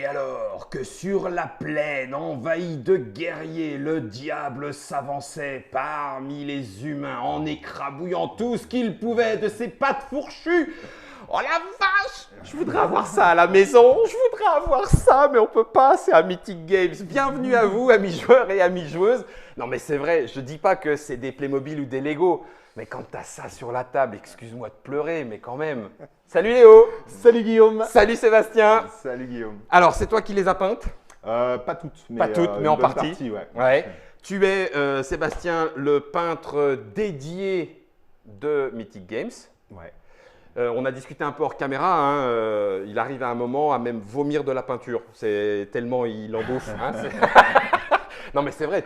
Et alors que sur la plaine envahie de guerriers, le diable s'avançait parmi les humains en écrabouillant tout ce qu'il pouvait de ses pattes fourchues. Oh la vache! Je voudrais avoir ça à la maison, je voudrais avoir ça, mais on peut pas, c'est un Mythic Games. Bienvenue à vous, amis joueurs et amis joueuses. Non mais c'est vrai, je dis pas que c'est des Playmobil ou des Lego, mais quand t'as ça sur la table, excuse-moi de pleurer, mais quand même. Salut Léo! Salut Guillaume! Salut Sébastien! Salut Guillaume. Alors, c'est toi qui les as peintes? Pas toutes, Pas toutes, mais en une bonne partie. ouais. Ouais. Tu es, Sébastien, le peintre dédié de Mythic Games. Ouais. On a discuté un peu hors caméra, hein, il arrive à un moment à même vomir de la peinture. C'est tellement il en bouffe. Hein, non mais c'est vrai,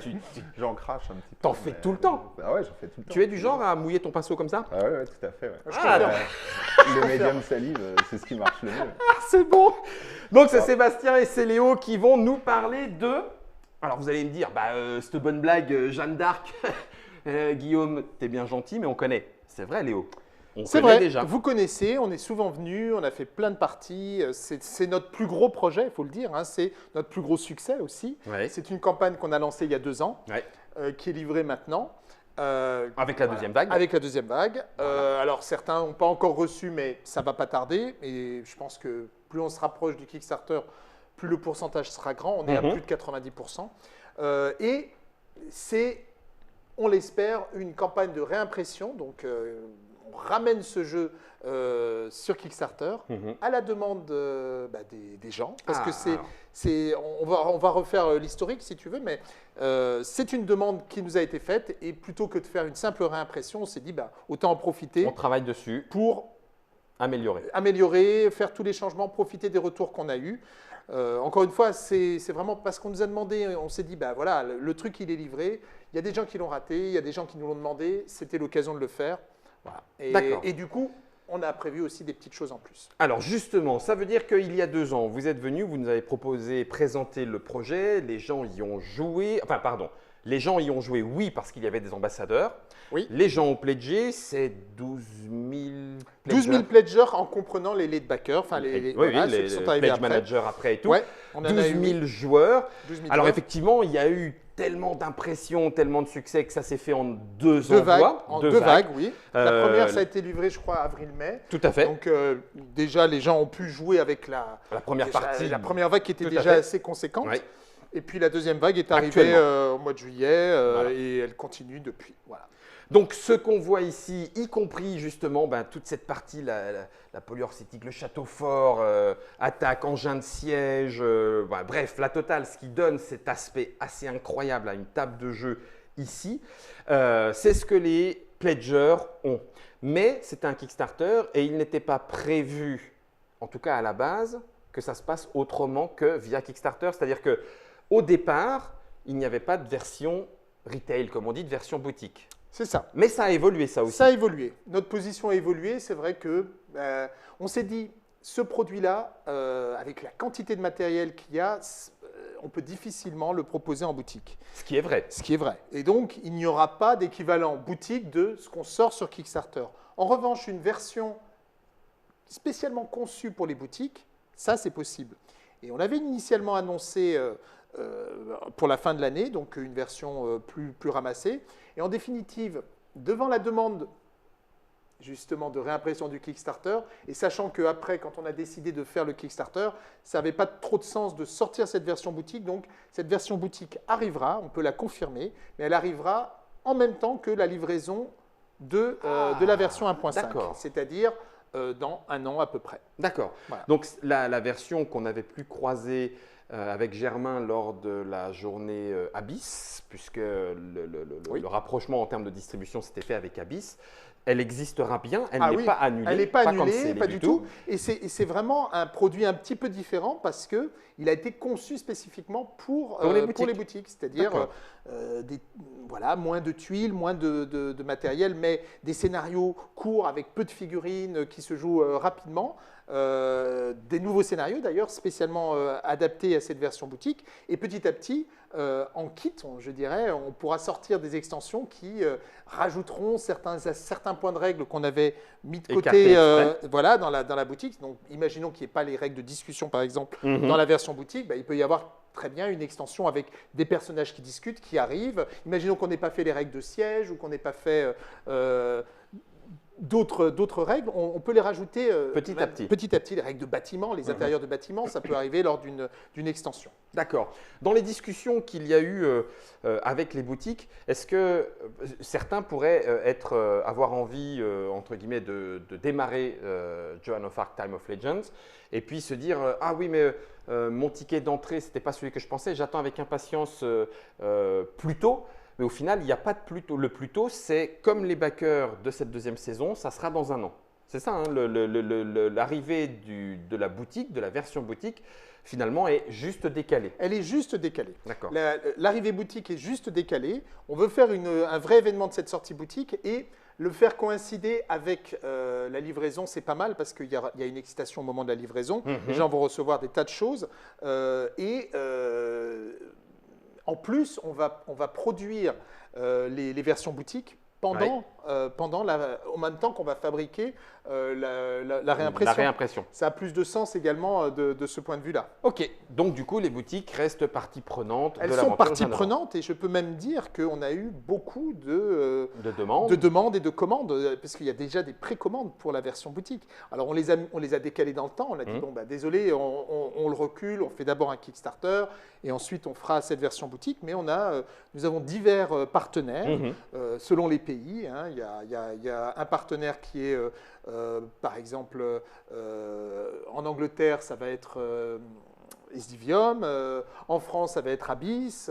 J'en crache un petit peu. t'en fais tout le temps. Ah ouais, j'en fais tout le temps. Tu es du genre à mouiller ton pinceau comme ça? Ah ouais, tout à fait. Ouais. Ah, non. Le médium salive, c'est ce qui marche le mieux. C'est bon. Donc c'est Sébastien et c'est Léo qui vont nous parler de… Alors vous allez me dire, cette bonne blague, Jeanne d'Arc, Guillaume, t'es bien gentil, mais on connaît. C'est vrai Léo, on C'est connaît vrai, déjà. vous connaissez, on est souvent venus, on a fait plein de parties. C'est notre plus gros projet, il faut le dire. Hein, c'est notre plus gros succès aussi. Ouais. C'est une campagne qu'on a lancée il y a 2 ans, Ouais. qui est livrée maintenant. Avec la deuxième vague. Avec la deuxième vague. Alors certains n'ont pas encore reçu, mais ça ne va pas tarder. Et je pense que plus on se rapproche du Kickstarter, plus le pourcentage sera grand. On est à plus de 90%. Et c'est, on l'espère, une campagne de réimpression. Donc on ramène ce jeu sur Kickstarter à la demande des gens. Parce que on va refaire l'historique si tu veux, mais c'est une demande qui nous a été faite. Et plutôt que de faire une simple réimpression, on s'est dit autant en profiter On travaille dessus pour améliorer. faire tous les changements, profiter des retours qu'on a eus. Encore une fois, c'est vraiment parce qu'on nous a demandé, on s'est dit, voilà, le truc il est livré, il y a des gens qui l'ont raté, il y a des gens qui nous l'ont demandé, c'était l'occasion de le faire. Voilà. Et du coup, on a prévu aussi des petites choses en plus. Alors justement, ça veut dire qu'il y a 2 ans, vous êtes venu, vous nous avez présenté le projet, les gens y ont joué, les gens y ont joué, oui, parce qu'il y avait des ambassadeurs. Oui. Les gens ont pledgé, c'est 12 000 12 000 pledgers en comprenant les lead backers, enfin ceux les qui sont les arrivés pledge après. managers après et tout. Ouais, on en 12 a 000 eu joueurs. 12 000 Alors joueurs. effectivement, il y a eu tellement d'impressions, tellement de succès que ça s'est fait en deux vagues, envois. en deux vagues, oui. La première, ça a Euh, été livré, je crois, avril-mai. Tout à fait. Donc déjà, les gens ont pu jouer avec La première partie. la première vague qui était Tout à déjà fait. assez conséquente. Ouais. Et puis la deuxième vague est arrivée Actuellement. au mois de juillet Voilà. et elle continue depuis. Voilà. Donc, ce qu'on voit ici, y compris justement toute cette partie, la polyurcétique, le château fort, attaque, engin de siège, bref, la totale, ce qui donne cet aspect assez incroyable à une table de jeu ici, c'est ce que les pledgers ont. Mais c'est un Kickstarter et il n'était pas prévu, en tout cas à la base, que ça se passe autrement que via Kickstarter. C'est-à-dire qu'au départ, il n'y avait pas de version retail, comme on dit, de version boutique. C'est ça. Mais ça a évolué, ça aussi. Ça a évolué. Notre position a évolué. C'est vrai que on s'est dit, ce produit-là, avec la quantité de matériel qu'il y a, on peut difficilement le proposer en boutique. Ce qui est vrai. Ce qui est vrai. Et donc, il n'y aura pas d'équivalent boutique de ce qu'on sort sur Kickstarter. En revanche, une version spécialement conçue pour les boutiques, ça, c'est possible. Et on avait initialement annoncé pour la fin de l'année, donc une version plus ramassée. Et en définitive, devant la demande justement de réimpression du Kickstarter, et sachant qu'après, quand on a décidé de faire le Kickstarter, ça n'avait pas trop de sens de sortir cette version boutique. Donc, cette version boutique arrivera, on peut la confirmer, mais elle arrivera en même temps que la livraison de la version 1.5, c'est-à-dire dans 1 an à peu près. D'accord. Voilà. Donc, la version qu'on avait pu croiser avec Germain lors de la journée Abyss, puisque le rapprochement en termes de distribution s'était fait avec Abyss, elle existera bien, elle n'est pas annulée. Elle n'est pas annulée, cancellée pas du tout. Et c'est vraiment un produit un petit peu différent parce qu'il a été conçu spécifiquement pour les boutiques. C'est-à-dire moins de tuiles, moins de matériel, mais des scénarios courts avec peu de figurines qui se jouent rapidement. Des nouveaux scénarios d'ailleurs spécialement adaptés à cette version boutique. Et petit à petit, en kit, je dirais, on pourra sortir des extensions qui rajouteront certains points de règles qu'on avait mis de Écartés côté exprès. voilà, dans la boutique. Donc, imaginons qu'il n'y ait pas les règles de discussion, par exemple, Mhm. dans la version boutique. Il peut y avoir très bien une extension avec des personnages qui discutent, qui arrivent. Imaginons qu'on n'ait pas fait les règles de siège ou qu'on n'ait pas fait d'autres règles, on peut les rajouter Petit à petit. Petit à petit, les règles de bâtiment, les intérieurs de bâtiment, ça peut arriver lors d'une extension. D'accord. Dans les discussions qu'il y a eu avec les boutiques, est-ce que certains pourraient avoir envie, entre guillemets, de démarrer Joan of Arc Time of Legends et puis se dire ah oui, mais mon ticket d'entrée, ce n'était pas celui que je pensais, j'attends avec impatience plus tôt. Mais au final, il n'y a pas de plus tôt. Le plus tôt, c'est comme les backers de cette deuxième saison, ça sera dans un an. C'est ça, hein, l'arrivée de la boutique, de la version boutique, finalement, est juste décalée. Elle est juste décalée. D'accord. L'arrivée boutique est juste décalée. On veut faire un vrai événement de cette sortie boutique et le faire coïncider avec la livraison, c'est pas mal parce qu'il y a une excitation au moment de la livraison. Les gens vont recevoir des tas de choses. En plus, on va produire les versions boutiques au même temps qu'on va fabriquer la réimpression. La réimpression. Ça a plus de sens également de ce point de vue-là. Ok, donc du coup, les boutiques restent partie prenante Elles de sont l'aventure partie Jeanne d'Arc. prenante et je peux même dire qu'on a eu beaucoup de De demandes. et de commandes, parce qu'il y a déjà des précommandes pour la version boutique. Alors on les a décalées dans le temps, on a dit bon bah désolé, on le recule, on fait d'abord un Kickstarter et ensuite on fera cette version boutique, mais nous avons divers partenaires selon les pays. Hein. Il y a un partenaire qui est par exemple en Angleterre, ça va être Esdivium, en France, ça va être Abyss,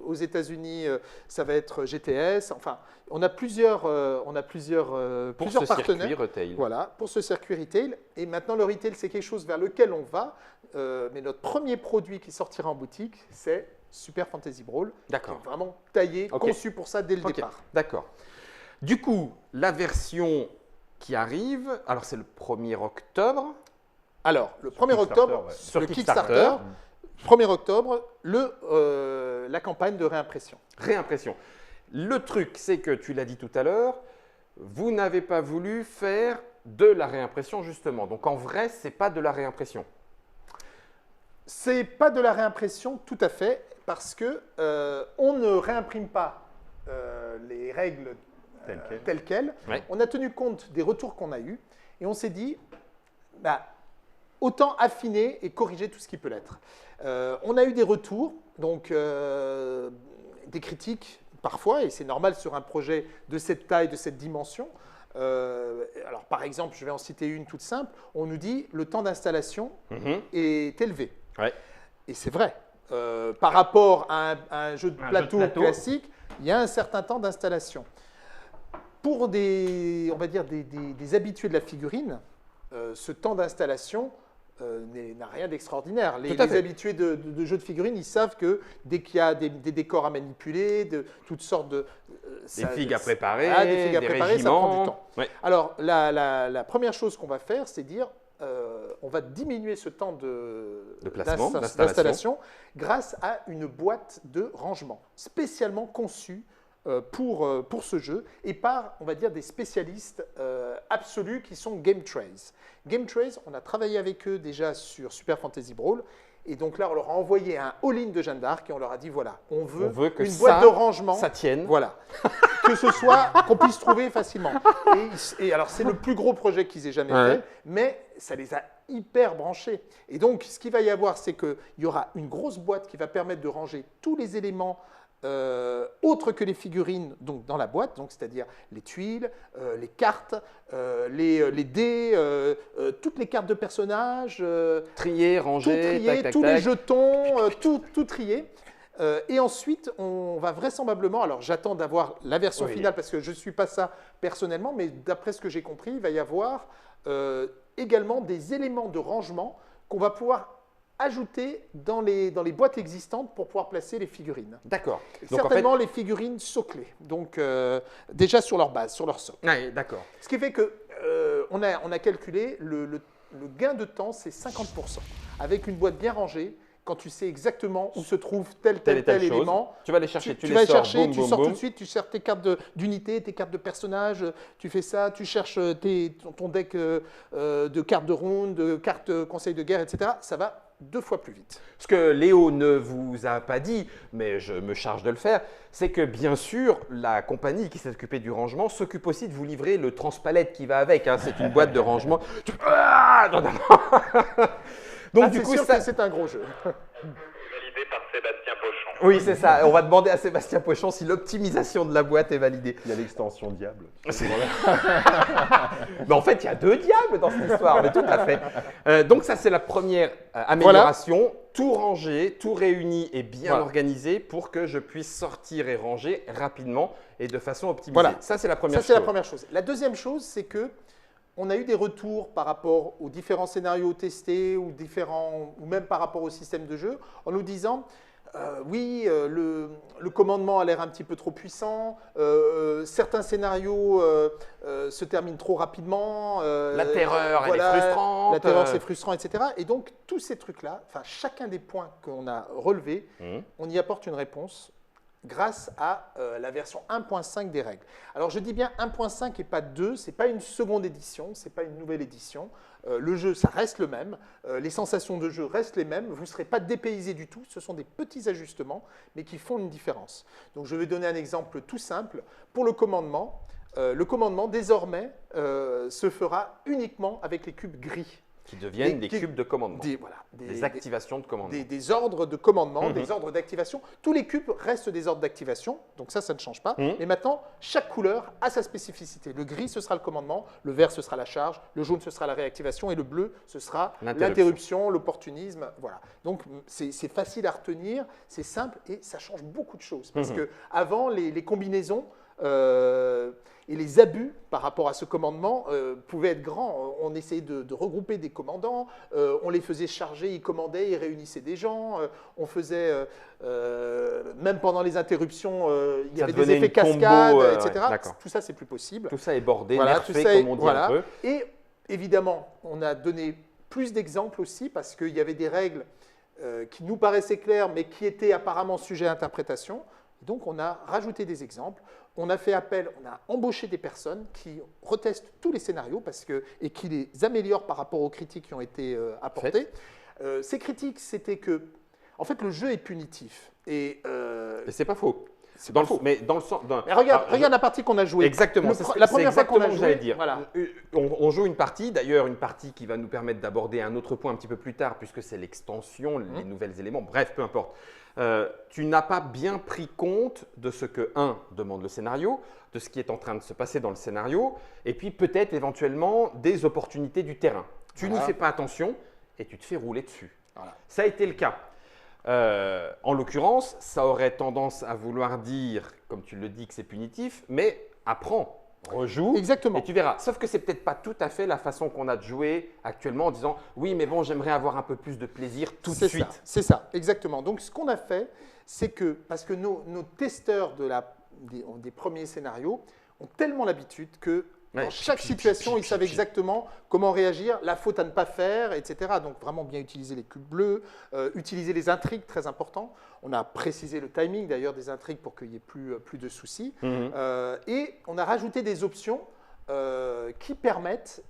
aux États-Unis, ça va être GTS. Enfin, on a plusieurs Pour ce partenaires. circuit retail. Voilà, pour ce circuit retail. Et maintenant, le retail, c'est quelque chose vers lequel on va. Mais notre premier produit qui sortira en boutique, c'est Super Fantasy Brawl. D'accord. Qui est vraiment taillé, Ok. conçu pour ça dès le Ok, départ. d'accord. Du coup, la version qui arrive, alors c'est le 1er octobre. Alors, le 1er Kickstarter, octobre, ouais. Sur le Kickstarter. Kickstarter, 1er octobre, la campagne de réimpression. Réimpression. Le truc, c'est que tu l'as dit tout à l'heure, vous n'avez pas voulu faire de la réimpression justement. Donc en vrai, c'est pas de la réimpression. C'est pas de la réimpression tout à fait, parce que on ne réimprime pas les règles telles quelles. Ouais. On a tenu compte des retours qu'on a eus et on s'est dit, bah, autant affiner et corriger tout ce qui peut l'être. On a eu des retours, donc des critiques parfois, et c'est normal sur un projet de cette taille, de cette dimension. Alors par exemple, je vais en citer une toute simple, on nous dit le temps d'installation est élevé. Ouais. Et c'est vrai. Par rapport à un jeu de Un plateau, jeu de plateau. classique, il y a un certain temps d'installation. Pour on va dire des habitués de la figurine, ce temps d'installation n'a rien d'extraordinaire. Tout à Les fait. habitués de jeux de figurines, ils savent que dès qu'il y a des décors à manipuler, de toutes sortes de… Des figues à préparer, Ah, des figues à des préparer, ça prend du régiments. temps. Ouais. Alors, la première chose qu'on va faire, c'est dire, on va diminuer ce temps d'installation grâce à une boîte de rangement spécialement conçue pour ce jeu et par, on va dire, des spécialistes absolus qui sont Game Trace. Game Trace, on a travaillé avec eux déjà sur Super Fantasy Brawl. Et donc là, on leur a envoyé un all-in de Jeanne d'Arc et on leur a dit, voilà, on veut que une boîte de rangement. ça tienne. Voilà. Que ce soit, qu'on puisse trouver facilement. Et alors, c'est le plus gros projet qu'ils aient jamais Ouais. fait, mais ça les a hyper branchés. Et donc, ce qu'il va y avoir, c'est qu'il y aura une grosse boîte qui va permettre de ranger tous les éléments autres que les figurines donc dans la boîte, donc c'est-à-dire les tuiles, les cartes, les dés, toutes les cartes de personnages, Trier, tout ranger, trier, tac, tac, tous tac. les jetons, tout trier. Et ensuite, on va vraisemblablement, alors j'attends d'avoir la version Oui. finale parce que je ne suis pas ça personnellement, mais d'après ce que j'ai compris, il va y avoir également des éléments de rangement qu'on va pouvoir ajouter dans les boîtes existantes pour pouvoir placer les figurines. D'accord. Donc en fait, Certainement les figurines soclées, donc déjà sur leur base, sur leur socle. ouais, d'accord. Ce qui fait que on a calculé le gain de temps, c'est 50%. Avec une boîte bien rangée quand tu sais exactement où se trouve tel Telle et telle chose. élément. Tu vas les chercher, tu Tu les vas les sors, chercher, boum, tu boum, sors tout boum. de suite, tu cherches tes cartes d'unité, tes cartes de personnages, tu fais ça, tu cherches ton deck de cartes de ronde, de cartes conseil de guerre, etc. Ça va 2 fois plus vite. Ce que Léo ne vous a pas dit, mais je me charge de le faire, c'est que bien sûr, la compagnie qui s'est occupée du rangement s'occupe aussi de vous livrer le transpalette qui va avec. Hein. C'est une boîte de rangement. Ah, non, non, non. Donc du c'est coup, sûr ça, que c'est un gros jeu. Validé par Sébastien Pochon. oui, c'est ça. On va demander à Sébastien Pochon si l'optimisation de la boîte est validée. Il y a l'extension diable. Mais en fait, il y a 2 diables dans cette histoire, mais tout à fait. Donc ça, c'est la première amélioration. Tout rangé, tout réuni et bien Voilà. organisé pour que je puisse sortir et ranger rapidement et de façon optimisée. Voilà. Ça, c'est la première Ça, c'est chose. la première chose. La deuxième chose, c'est que on a eu des retours par rapport aux différents scénarios testés ou même par rapport au système de jeu en nous disant oui, le commandement a l'air un petit peu trop puissant, certains scénarios se terminent trop rapidement. La terreur, elle est frustrante. La terreur, c'est frustrant, etc. Et donc, tous ces trucs-là, enfin, chacun des points qu'on a relevés, on y apporte une réponse grâce à la version 1.5 des règles. Alors je dis bien 1.5 et pas 2, ce n'est pas une seconde édition, ce n'est pas une nouvelle édition. Le jeu, ça reste le même, les sensations de jeu restent les mêmes, vous ne serez pas dépaysé du tout, ce sont des petits ajustements, mais qui font une différence. Donc je vais donner un exemple tout simple. Pour le commandement désormais se fera uniquement avec les cubes gris. Qui deviennent des cubes de commandement. Des activations de commandement. des ordres de commandement, des ordres d'activation. Tous les cubes restent des ordres d'activation, donc ça ne change pas. Mais maintenant, chaque couleur a sa spécificité. Le gris, ce sera le commandement, le vert, ce sera la charge, le jaune, ce sera la réactivation, et le bleu, ce sera l'interruption, l'opportunisme. Voilà. Donc, c'est facile à retenir, c'est simple, et ça change beaucoup de choses. Parce que avant, les combinaisons et les abus par rapport à ce commandement pouvaient être grands. On essayait de regrouper des commandants, on les faisait charger, ils commandaient, ils réunissaient des gens, on faisait, même pendant les interruptions, il y avait des effets cascades, etc. Tout ça, c'est plus possible. Tout ça est bordé, Voilà, nerfé, tout ça est- comme on dit voilà. un peu. Et évidemment, on a donné plus d'exemples aussi parce qu'il y avait des règles qui nous paraissaient claires mais qui étaient apparemment sujets à interprétation. Donc, on a rajouté des exemples. On a fait appel, on a embauché des personnes qui retestent tous les scénarios et qui les améliorent par rapport aux critiques qui ont été apportées. Ces critiques, c'était que, en fait, le jeu est punitif. Et c'est pas faux. C'est pas faux. Mais dans le sens. Mais regarde la partie qu'on a jouée. Exactement. La première fois qu'on a que joué, j'allais dire. voilà. On joue une partie, d'ailleurs une partie qui va nous permettre d'aborder un autre point un petit peu plus tard, puisque c'est l'extension, les nouveaux éléments. Bref, peu importe. Tu n'as pas bien pris compte de ce que, demande le scénario, de ce qui est en train de se passer dans le scénario, et puis peut-être éventuellement des opportunités du terrain. Tu n'y fais pas attention et tu te fais rouler dessus. Voilà. Ça a été le cas. En l'occurrence, ça aurait tendance à vouloir dire, comme tu le dis, que c'est punitif, mais apprends. Rejoue Exactement. et tu verras. Sauf que c'est peut-être pas tout à fait la façon qu'on a de jouer actuellement en disant oui, mais bon, j'aimerais avoir un peu plus de plaisir tout de suite. C'est ça, exactement. Donc, ce qu'on a fait, c'est que, parce que nos testeurs des premiers scénarios ont tellement l'habitude que dans chaque situation, ils savent exactement comment réagir, la faute à ne pas faire, etc. Donc, vraiment bien utiliser les cubes bleus, utiliser les intrigues, très important. On a précisé le timing d'ailleurs des intrigues pour qu'il n'y ait plus de soucis. Et on a rajouté des options qui permettent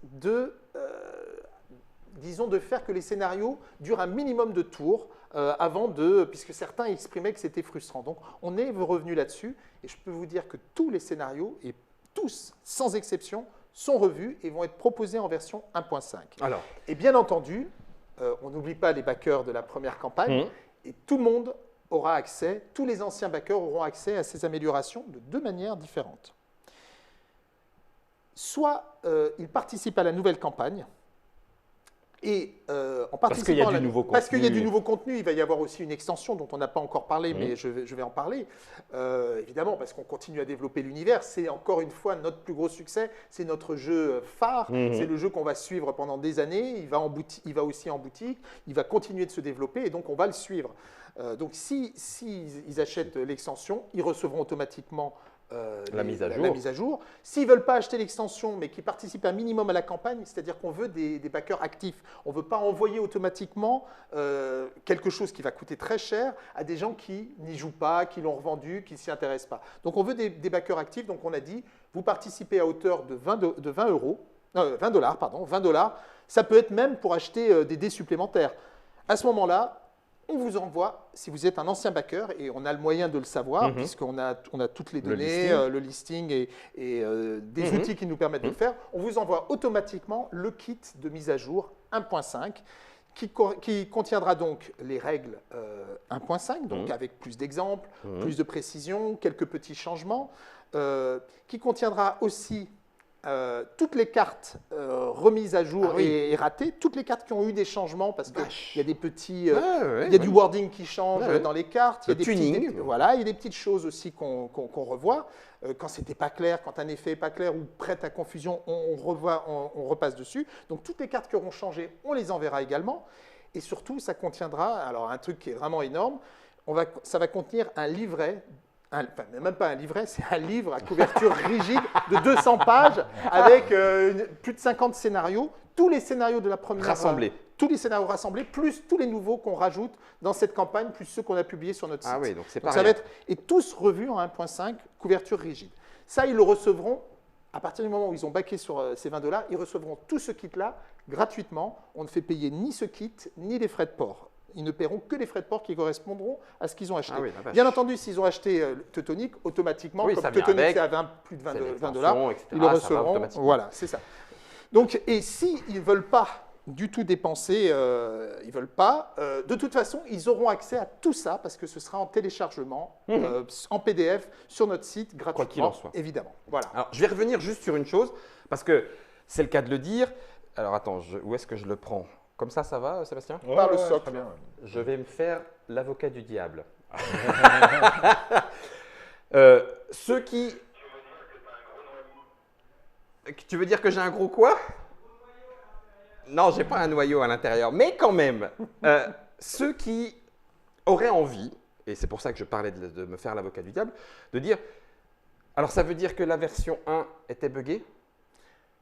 disons, de faire que les scénarios durent un minimum de tours puisque certains exprimaient que c'était frustrant. Donc, on est revenu là-dessus et je peux vous dire que tous les scénarios, et tous, sans exception, sont revus et vont être proposés en version 1.5. Alors, Et bien entendu, on n'oublie pas les backers de la première campagne et tout le monde aura accès, tous les anciens backers auront accès à ces améliorations de 2 manières différentes. Soit ils participent à la nouvelle campagne, et en participant parce qu'il y a du nouveau contenu, il va y avoir aussi une extension dont on n'a pas encore parlé, mais je vais en parler. Évidemment, parce qu'on continue à développer l'univers. C'est encore une fois notre plus gros succès. C'est notre jeu phare. C'est le jeu qu'on va suivre pendant des années. Il va aussi en boutique. Il va continuer de se développer et donc on va le suivre. Donc, si ils achètent l'extension, ils recevront automatiquement La mise à la jour. mise à jour. S'ils ne veulent pas acheter l'extension, mais qu'ils participent un minimum à la campagne, c'est-à-dire qu'on veut des backers actifs. On ne veut pas envoyer automatiquement quelque chose qui va coûter très cher à des gens qui n'y jouent pas, qui l'ont revendu, qui ne s'y intéressent pas. Donc, on veut des backers actifs. Donc, on a dit, vous participez à hauteur de 20 euros, 20 dollars, pardon, 20 $. Ça peut être même pour acheter des dés supplémentaires. À ce moment-là, on vous envoie, si vous êtes un ancien backer, et on a le moyen de le savoir, puisqu'on a toutes les données, le listing et des outils qui nous permettent de le faire, on vous envoie automatiquement le kit de mise à jour 1.5 qui contiendra donc les règles 1.5, donc avec plus d'exemples, plus de précision, quelques petits changements, qui contiendra aussi toutes les cartes remises à jour et ratées, toutes les cartes qui ont eu des changements parce qu'il y a des petits, il y a du wording qui change dans les cartes, il y a des tuning. voilà, il y a des petites choses aussi qu'on revoit. Quand c'était pas clair, quand un effet est pas clair ou prête à confusion, on revoit, on repasse dessus. Donc toutes les cartes qui auront changé, on les enverra également. Et surtout, ça contiendra, alors un truc qui est vraiment énorme, ça va contenir un livret. Enfin, même pas un livret, c'est un livre à couverture rigide de 200 pages avec plus de 50 scénarios, tous les scénarios de la première Rassemblés. tous les scénarios rassemblés, plus tous les nouveaux qu'on rajoute dans cette campagne, plus ceux qu'on a publiés sur notre site. Ah oui, donc c'est pas Donc ça rien. va être et tous revus en 1.5, couverture rigide. Ça, ils le recevront à partir du moment où ils ont backé sur ces 20 $, ils recevront tout ce kit-là gratuitement. On ne fait payer ni ce kit, ni les frais de port. Ils ne paieront que les frais de port qui correspondront à ce qu'ils ont acheté. Ah oui, la vache. Bien entendu, s'ils ont acheté Teutonic, automatiquement, Oui, comme ça vient Teutonic avec, c'est à plus de c'est 20 $, l'extension, etc., ils le ça va recevront. automatiquement. Voilà, c'est ça. Donc, et s'ils ne veulent pas du tout dépenser, ils veulent pas, de toute façon, ils auront accès à tout ça parce que ce sera en téléchargement, en PDF, sur notre site, gratuitement, qu'il en soit. évidemment. Voilà. Alors, je vais revenir juste sur une chose, parce que c'est le cas de le dire. Alors, attends, où est-ce que je le prends? Comme ça va, Sébastien? Par le socle. Très bien. Je vais me faire l'avocat du diable. Ceux qui… Tu veux dire que j'ai un gros quoi? Non, j'ai pas un noyau à l'intérieur, mais quand même, ceux qui auraient envie, et c'est pour ça que je parlais de me faire l'avocat du diable, de dire, alors ça veut dire que la version 1 était buggée?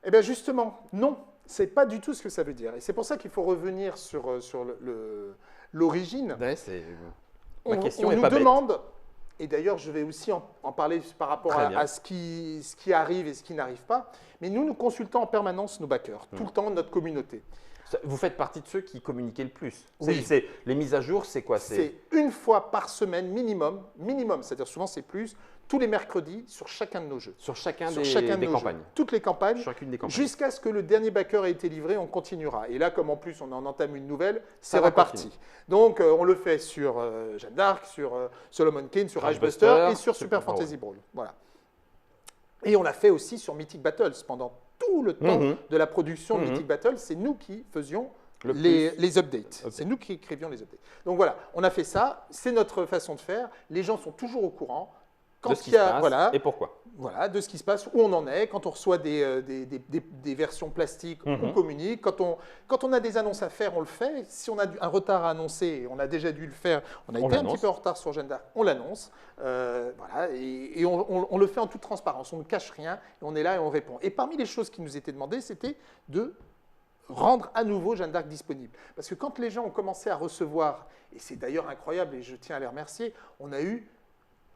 Eh bien justement, non, c'est pas du tout ce que ça veut dire. Et c'est pour ça qu'il faut revenir sur l'origine. Ouais, c'est… On, Ma question on est nous pas bête. demande, et d'ailleurs je vais aussi en parler par rapport Très bien. à ce qui arrive et ce qui n'arrive pas, mais nous consultons en permanence nos backers, tout le temps notre communauté. Vous faites partie de ceux qui communiquaient le plus. Oui. Les mises à jour, c'est quoi? C'est une fois par semaine minimum, c'est-à-dire souvent c'est plus, tous les mercredis sur chacun de nos jeux. sur chacun Sur des, chacun de des nos campagnes. jeux. Toutes les campagnes, Chacune des campagnes. jusqu'à ce que le dernier backer ait été livré, on continuera. Et là, comme en plus on en entame une nouvelle, c'est Ça va reparti. continuer. Donc on le fait sur Jeanne d'Arc, sur Solomon Kane, sur Rage Buster Buster, et sur Super Super Fantasy Brawl. Voilà. Et on l'a fait aussi sur Mythic Battles pendant tout le temps de la production de Mythic Battles. C'est nous qui faisions Le les updates. C'est nous qui écrivions les updates. Donc voilà, on a fait ça. C'est notre façon de faire. Les gens sont toujours au courant. de ce qui il y se a, passe voilà, et pourquoi. voilà, de ce qui se passe, où on en est, quand on reçoit des versions plastiques, on communique. Quand on a des annonces à faire, on le fait. Si on a un retard à annoncer, et on a déjà dû le faire, on a été un l'annonce. petit peu en retard sur Jeanne d'Arc, on l'annonce. Voilà, et on le fait en toute transparence, on ne cache rien, et on est là et on répond. Et parmi les choses qui nous étaient demandées, c'était de rendre à nouveau Jeanne d'Arc disponible. Parce que quand les gens ont commencé à recevoir, et c'est d'ailleurs incroyable, et je tiens à les remercier, on a eu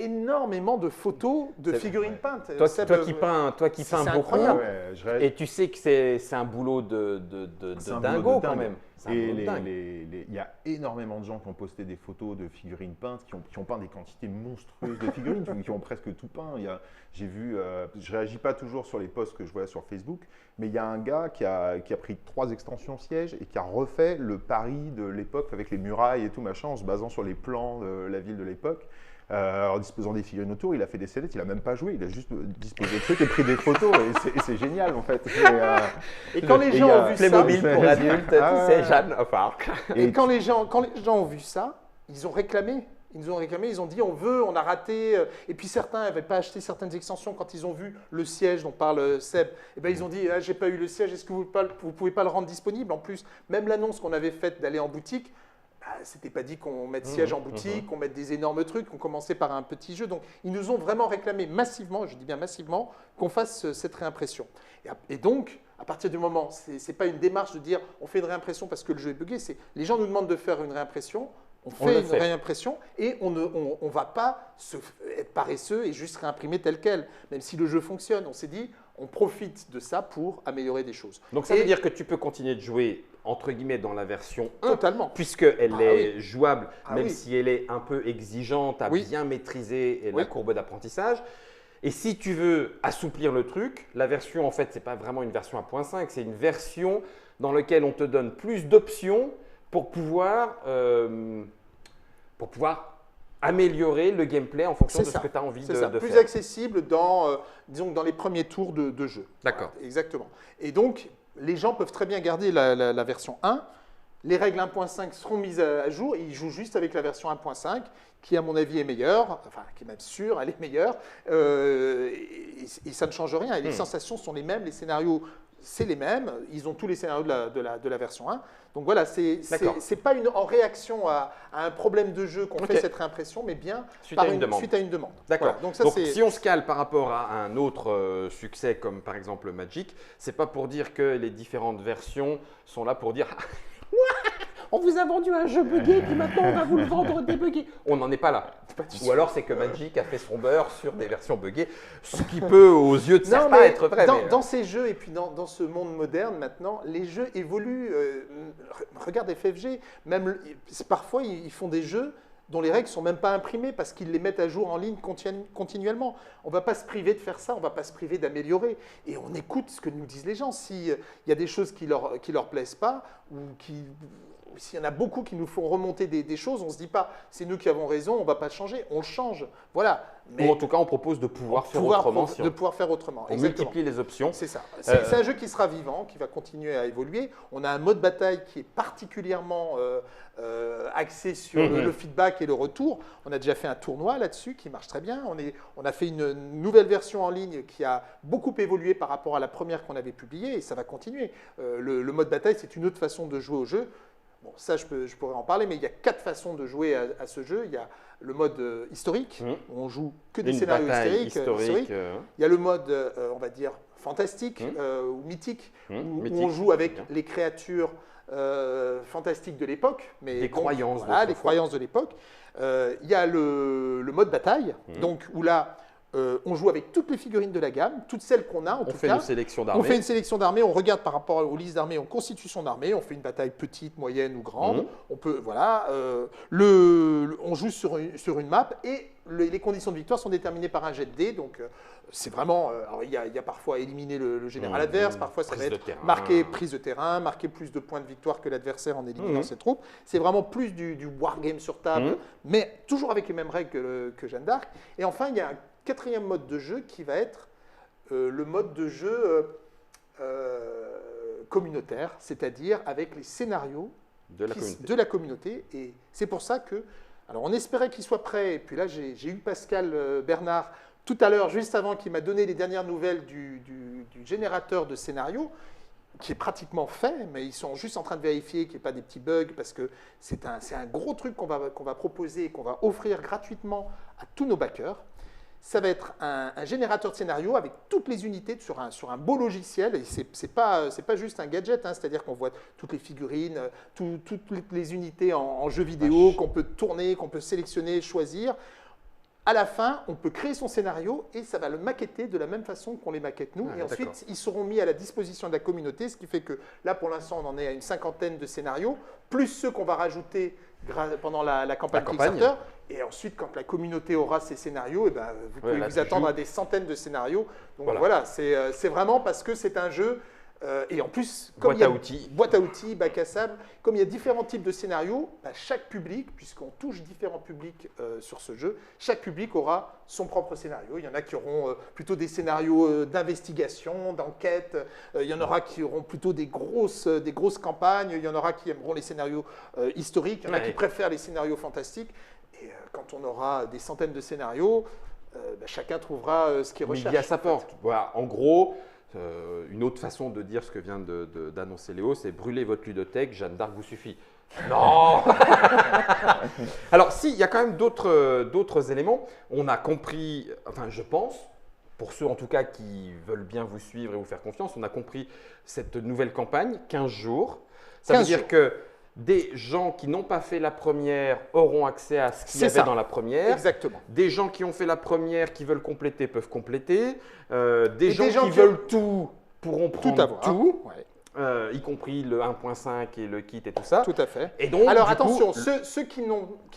énormément de photos de C'est- figurines peintes. Toi Seb, qui peins c'est beaucoup, incroyable. Ouais, et tu sais que c'est un boulot de C'est un dingo boulot de quand dingue. même. C'est un Et boulot de dingue. il y a énormément de gens qui ont posté des photos de figurines peintes, qui ont peint des quantités monstrueuses de figurines, qui ont presque tout peint. J'ai vu, je réagis pas toujours sur les posts que je vois sur Facebook, mais il y a un gars qui a pris 3 extensions sièges et qui a refait le Paris de l'époque avec les murailles et tout machin, en se basant sur les plans de la ville de l'époque. En disposant des figurines autour, il a fait des scénettes, il a même pas joué, il a juste disposé des trucs et pris des photos et c'est génial en fait. Et quand les Et gens il y a ont vu Playmobil ça, pour adultes, tu Ah sais, ouais. Jeanne of Arc. et quand les gens ont vu ça, ils ont réclamé. Ils ont dit on a raté. Et puis certains n'avaient pas acheté certaines extensions quand ils ont vu le siège dont parle Seb. Et ben ils ont dit j'ai pas eu le siège, est-ce que vous pouvez pas le rendre disponible? En plus, même l'annonce qu'on avait faite d'aller en boutique, c'était pas dit qu'on mette siège en boutique, qu'on mette des énormes trucs, qu'on commençait par un petit jeu. Donc, ils nous ont vraiment réclamé massivement, je dis bien massivement, qu'on fasse cette réimpression. Et donc, à partir du moment, c'est pas une démarche de dire on fait une réimpression parce que le jeu est buggé, c'est les gens nous demandent de faire une réimpression, on fait une réimpression et on ne va pas être paresseux et juste réimprimer tel quel, même si le jeu fonctionne. On s'est dit, on profite de ça pour améliorer des choses. Donc ça veut dire que tu peux continuer de jouer entre guillemets dans la version 1, totalement, puisqu'elle est jouable, même oui. si elle est un peu exigeante à bien maîtriser la courbe d'apprentissage. Et si tu veux assouplir le truc, la version en fait, c'est pas vraiment une version 1.5, c'est une version dans laquelle on te donne plus d'options pour pouvoir améliorer le gameplay en fonction de ce que tu as envie de faire. Plus accessible dans, disons, dans les premiers tours de jeu. D'accord. Voilà, exactement. Et donc, les gens peuvent très bien garder la version 1. Les règles 1.5 seront mises à jour. Ils jouent juste avec la version 1.5, qui à mon avis est meilleure, enfin qui est même sûre, elle est meilleure. Et ça ne change rien. Et les sensations sont les mêmes, les scénarios c'est les mêmes. Ils ont tous les scénarios de la version 1. Donc voilà, c'est pas en réaction à un problème de jeu qu'on fait cette réimpression, mais bien suite à une demande. D'accord. Voilà. Donc si on se cale par rapport à un autre succès comme par exemple Magic, c'est pas pour dire que les différentes versions sont là pour dire on vous a vendu un jeu buggé, puis maintenant on va vous le vendre débuggé. On n'en est pas là. Ou alors c'est que Magic a fait son beurre sur des versions buggées, ce qui peut aux yeux de certains être vrai. Dans ces jeux et puis dans ce monde moderne maintenant, les jeux évoluent. Regarde FFG, même parfois ils font des jeux dont les règles ne sont même pas imprimées parce qu'ils les mettent à jour en ligne continuellement. On ne va pas se priver de faire ça, on ne va pas se priver d'améliorer. Et on écoute ce que nous disent les gens. S'il y a des choses qui leur plaisent pas, ou s'il y en a beaucoup qui nous font remonter des choses, on ne se dit pas c'est nous qui avons raison, on ne va pas changer, on le change. Voilà. Mais ou en tout cas, on propose de pouvoir faire autrement. On multiplie les options. C'est ça. C'est un jeu qui sera vivant, qui va continuer à évoluer. On a un mode bataille qui est particulièrement axé sur le feedback et le retour. On a déjà fait un tournoi là-dessus qui marche très bien. On a fait une nouvelle version en ligne qui a beaucoup évolué par rapport à la première qu'on avait publiée et ça va continuer. Le mode bataille, c'est une autre façon de jouer au jeu. Bon, ça, je pourrais en parler, mais il y a 4 façons de jouer à ce jeu. Il y a le mode historique, où on joue que des scénarios historiques. Il y a le mode, on va dire, fantastique ou mythique, où on joue avec les créatures fantastiques de l'époque. Des croyances. Voilà, les croyances de l'époque. Il y a le mode bataille, donc où là, on joue avec toutes les figurines de la gamme, toutes celles qu'on a en tout cas. On fait une sélection d'armées. On fait une sélection d'armées, on regarde par rapport aux listes d'armées, on constitue son armée, on fait une bataille petite, moyenne ou grande. On peut, voilà, on joue sur une map et les conditions de victoire sont déterminées par un jet de dés. Donc c'est vraiment, il y a parfois éliminer le général adverse, parfois ça va être marquer prise de terrain, marquer plus de points de victoire que l'adversaire en éliminant ses troupes. C'est vraiment plus du wargame sur table, mais toujours avec les mêmes règles que Jeanne d'Arc. Et enfin, il y a un 4e mode de jeu qui va être le mode de jeu communautaire, c'est-à-dire avec les scénarios de la communauté. Et c'est pour ça que, alors on espérait qu'il soit prêt, et puis là j'ai eu Pascal Bernard tout à l'heure, juste avant, qui m'a donné les dernières nouvelles du générateur de scénarios, qui est pratiquement fait, mais ils sont juste en train de vérifier qu'il n'y ait pas des petits bugs, parce que c'est un gros truc qu'on va proposer et qu'on va offrir gratuitement à tous nos backers. Ça va être un générateur de scénario avec toutes les unités sur un beau logiciel. Et ce n'est pas juste un gadget, hein, c'est-à-dire qu'on voit toutes les figurines, toutes les unités en jeu vidéo qu'on peut tourner, qu'on peut sélectionner, choisir. À la fin, on peut créer son scénario et ça va le maqueter de la même façon qu'on les maquette nous. Et ensuite, ils seront mis à la disposition de la communauté, ce qui fait que là, pour l'instant, on en est à une 50aine de scénarios, plus ceux qu'on va rajouter pendant la campagne Kickstarter. Et ensuite, quand la communauté aura ses scénarios, vous pouvez vous attendre à des centaines de scénarios. Donc voilà, c'est vraiment parce que c'est un jeu. Et en plus, comme boîte à outils, bac à sable, comme il y a différents types de scénarios, chaque public, puisqu'on touche différents publics sur ce jeu, chaque public aura son propre scénario. Il y en a qui auront plutôt des scénarios d'investigation, d'enquête. Il y en aura qui auront plutôt des grosses campagnes. Il y en aura qui aimeront les scénarios historiques. Il y en a qui préfèrent les scénarios fantastiques. Et quand on aura des centaines de scénarios, chacun trouvera ce qu'il recherche. Midi à sa porte. Voilà, en gros. Une autre façon de dire ce que vient d'annoncer Léo, c'est brûler votre ludothèque, Jeanne d'Arc vous suffit. Non. Alors si, il y a quand même d'autres éléments. On a compris, enfin je pense, pour ceux en tout cas qui veulent bien vous suivre et vous faire confiance, on a compris cette nouvelle campagne, 15 jours. Ça veut 15 dire jours. que des gens qui n'ont pas fait la première auront accès à ce qu'il y C'est avait ça. dans la première. Exactement. Des gens qui ont fait la première, qui veulent compléter, peuvent compléter. Des Et gens des gens qui qui veulent tout pourront Tout prendre avoir. tout, Ouais, y compris le 1.5 et le kit et tout ça. tout à fait. Et donc, Alors du coup, attention, ceux qui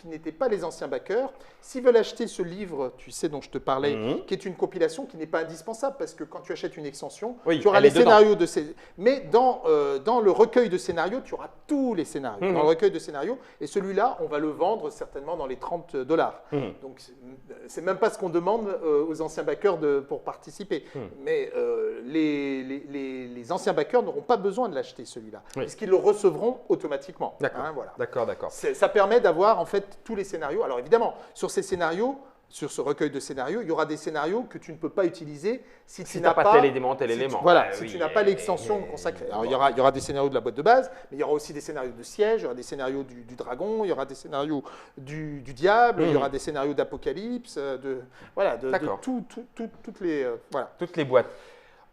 n'étaient pas les anciens backers, s'ils veulent acheter ce livre, tu sais dont je te parlais, Mhm. qui est une compilation qui n'est pas indispensable, parce que quand tu achètes une extension, Oui, tu auras elle les est dedans. scénarios de ces... Mais dans le recueil de scénarios, tu auras tous les scénarios. Mhm. Dans le recueil de scénarios, et celui-là, on va le vendre certainement dans les $30. Mhm. Donc c'est même pas ce qu'on demande aux anciens backers pour participer. Mhm. Mais les anciens backers n'auront pas besoin de l'acheter celui-là, Oui. puisqu'ils le recevront automatiquement. D'accord. Hein, voilà. D'accord. Ça permet d'avoir en fait tous les scénarios. Alors évidemment, sur ces scénarios, sur ce recueil de scénarios, il y aura des scénarios que tu ne peux pas utiliser si tu Si tu n'as n'as pas tel élément, tel élément. Voilà, Ah, si oui, tu n'as pas l'extension consacrée. Alors il y aura des scénarios de la boîte de base, mais il y aura aussi des scénarios de siège, il y aura des scénarios du dragon, il y aura des scénarios du diable, il y aura des scénarios d'apocalypse, de D'accord. toutes les voilà. Toutes les boîtes.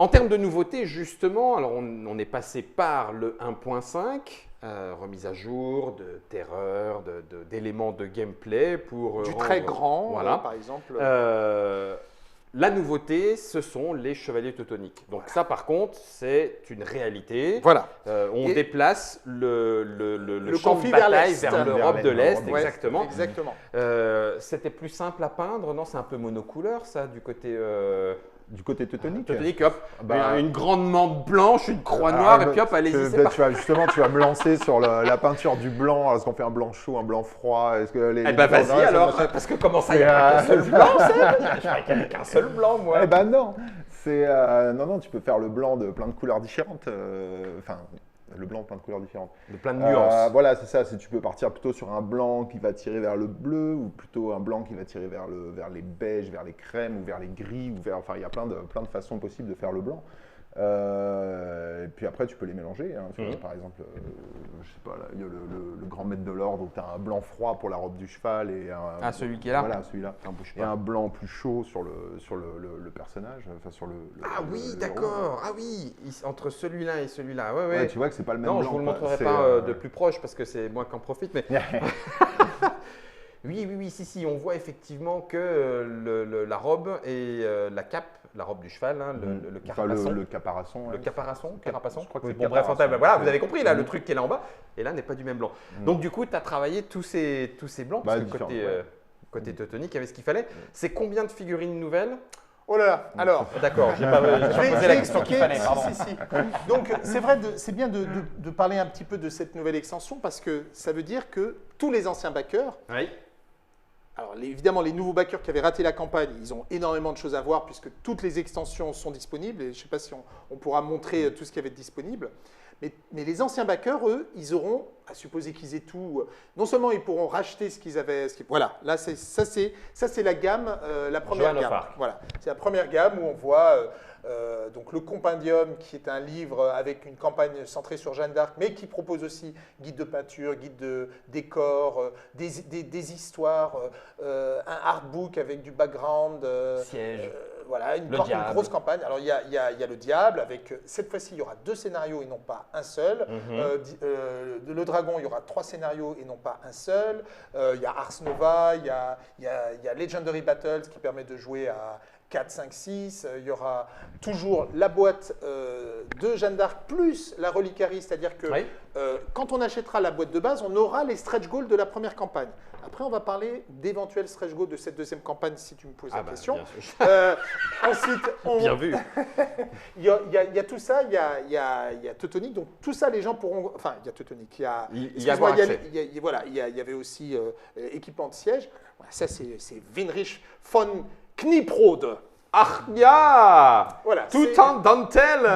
En termes de nouveautés, justement, alors on est passé par le 1.5, remise à jour, de terreur, d'éléments de gameplay pour Du rendre- très grand, Voilà. par exemple. La nouveauté, ce sont les chevaliers teutoniques. Donc ça, par contre, c'est une réalité. Voilà. On Et- déplace le champ de conflit vers bataille l'Est. vers l'Europe de l'Est, Ouais, exactement. Exactement. C'était plus simple à peindre, non? C'est un peu monocouleur, ça, du côté Du côté teutonique. teutonique. Hop, Bah, une grande mante blanche, une croix Alors, noire, et puis hop, allez-y, tu, c'est bah, parti. justement, tu vas me lancer sur la peinture du blanc. Est-ce qu'on fait un blanc chaud, un blanc froid? Est-ce que les Eh ben vas-y ça, alors, ça- parce que comment ça, il n'y a pas qu'un seul blanc, ça? Je croyais qu'il n'y avait qu'un seul blanc, moi. Eh ben non, non, tu peux faire le blanc de plein de couleurs différentes. Enfin, le blanc de plein de couleurs différentes. De plein de nuances. Voilà, c'est ça. Si tu peux partir plutôt sur un blanc qui va tirer vers le bleu, ou plutôt un blanc qui va tirer vers les beiges, vers les crèmes, ou vers les gris, enfin, il y a plein de façons possibles de faire le blanc. Et puis après, tu peux les mélanger. Hein. Tu vois, par exemple, je sais pas, là, il y a le grand maître de l'ordre où tu as un blanc froid pour la robe du cheval et Ah, celui qui est là. Voilà, celui-là. T'en bouges Et pas. un blanc plus chaud sur le personnage, enfin sur le. Ah oui, le d'accord. Ah oui, entre celui-là et celui-là. Ouais, héros. ouais. Ouais, tu vois que c'est pas le même Non, blanc. je vous le quoi. montrerai C'est, pas de plus proche parce que c'est moi qui en profite. Mais oui, si, on voit effectivement que la robe et la cape, la robe du cheval, hein, le enfin, carapaçon. le caparaçon. Le ouais. caparaçon, carapaçon. Je crois que Oui, c'est bon, bref, caparaçon. voilà, vous avez compris, là, le Mhm. truc qui est là en bas, et là n'est pas du même blanc. Donc, du coup, tu as travaillé tous ces blancs, parce Bah, que différents, côté, ouais. côté teutonique, il y avait ce qu'il fallait. C'est combien de figurines nouvelles? Oh là là. Alors. D'accord, j'ai pas posé la question qu'il fallait, pardon. Si. Donc, c'est vrai, c'est bien de parler un petit peu de cette nouvelle extension parce que ça veut dire que tous les anciens backers, Oui. alors évidemment les nouveaux backers qui avaient raté la campagne, ils ont énormément de choses à voir puisque toutes les extensions sont disponibles et je ne sais pas si on pourra montrer tout ce qui va être disponible. Mais les anciens backers, eux, ils auront, à supposer qu'ils aient tout, non seulement ils pourront racheter ce qu'ils avaient, voilà, là ça c'est la gamme, la première Joan of gamme. Arc. Voilà, c'est la première gamme où on voit donc le Compendium qui est un livre avec une campagne centrée sur Jeanne d'Arc, mais qui propose aussi guide de peinture, guide de décor, des histoires, un artbook avec du background. Siège. Voilà, Le une diable. grosse campagne. Alors, il y a le diable, avec cette fois-ci, il y aura 2 scénarios et non pas un seul. Le dragon, il y aura 3 scénarios et non pas un seul. Il y a Ars Nova, il y a Legendary Battles qui permet de jouer à 4, 5, 6. Il y aura toujours la boîte de Jeanne d'Arc plus la reliquarie, c'est-à-dire que Oui. quand on achètera la boîte de base, on aura les stretch goals de la première campagne. Après, on va parler d'éventuels stretch goals de cette deuxième campagne si tu me poses la question. Bien sûr. Ensuite, Bien vu. il y a tout ça, il y a Teutonique, donc tout ça, les gens pourront. Enfin, il y a Teutonique, il y a. Il y a excuse-moi, avoir accès. il y avait aussi équipement de siège. Voilà, ça, c'est Winrich von Knieprode. Ach ja, Voilà, tout c'est- en dentelle.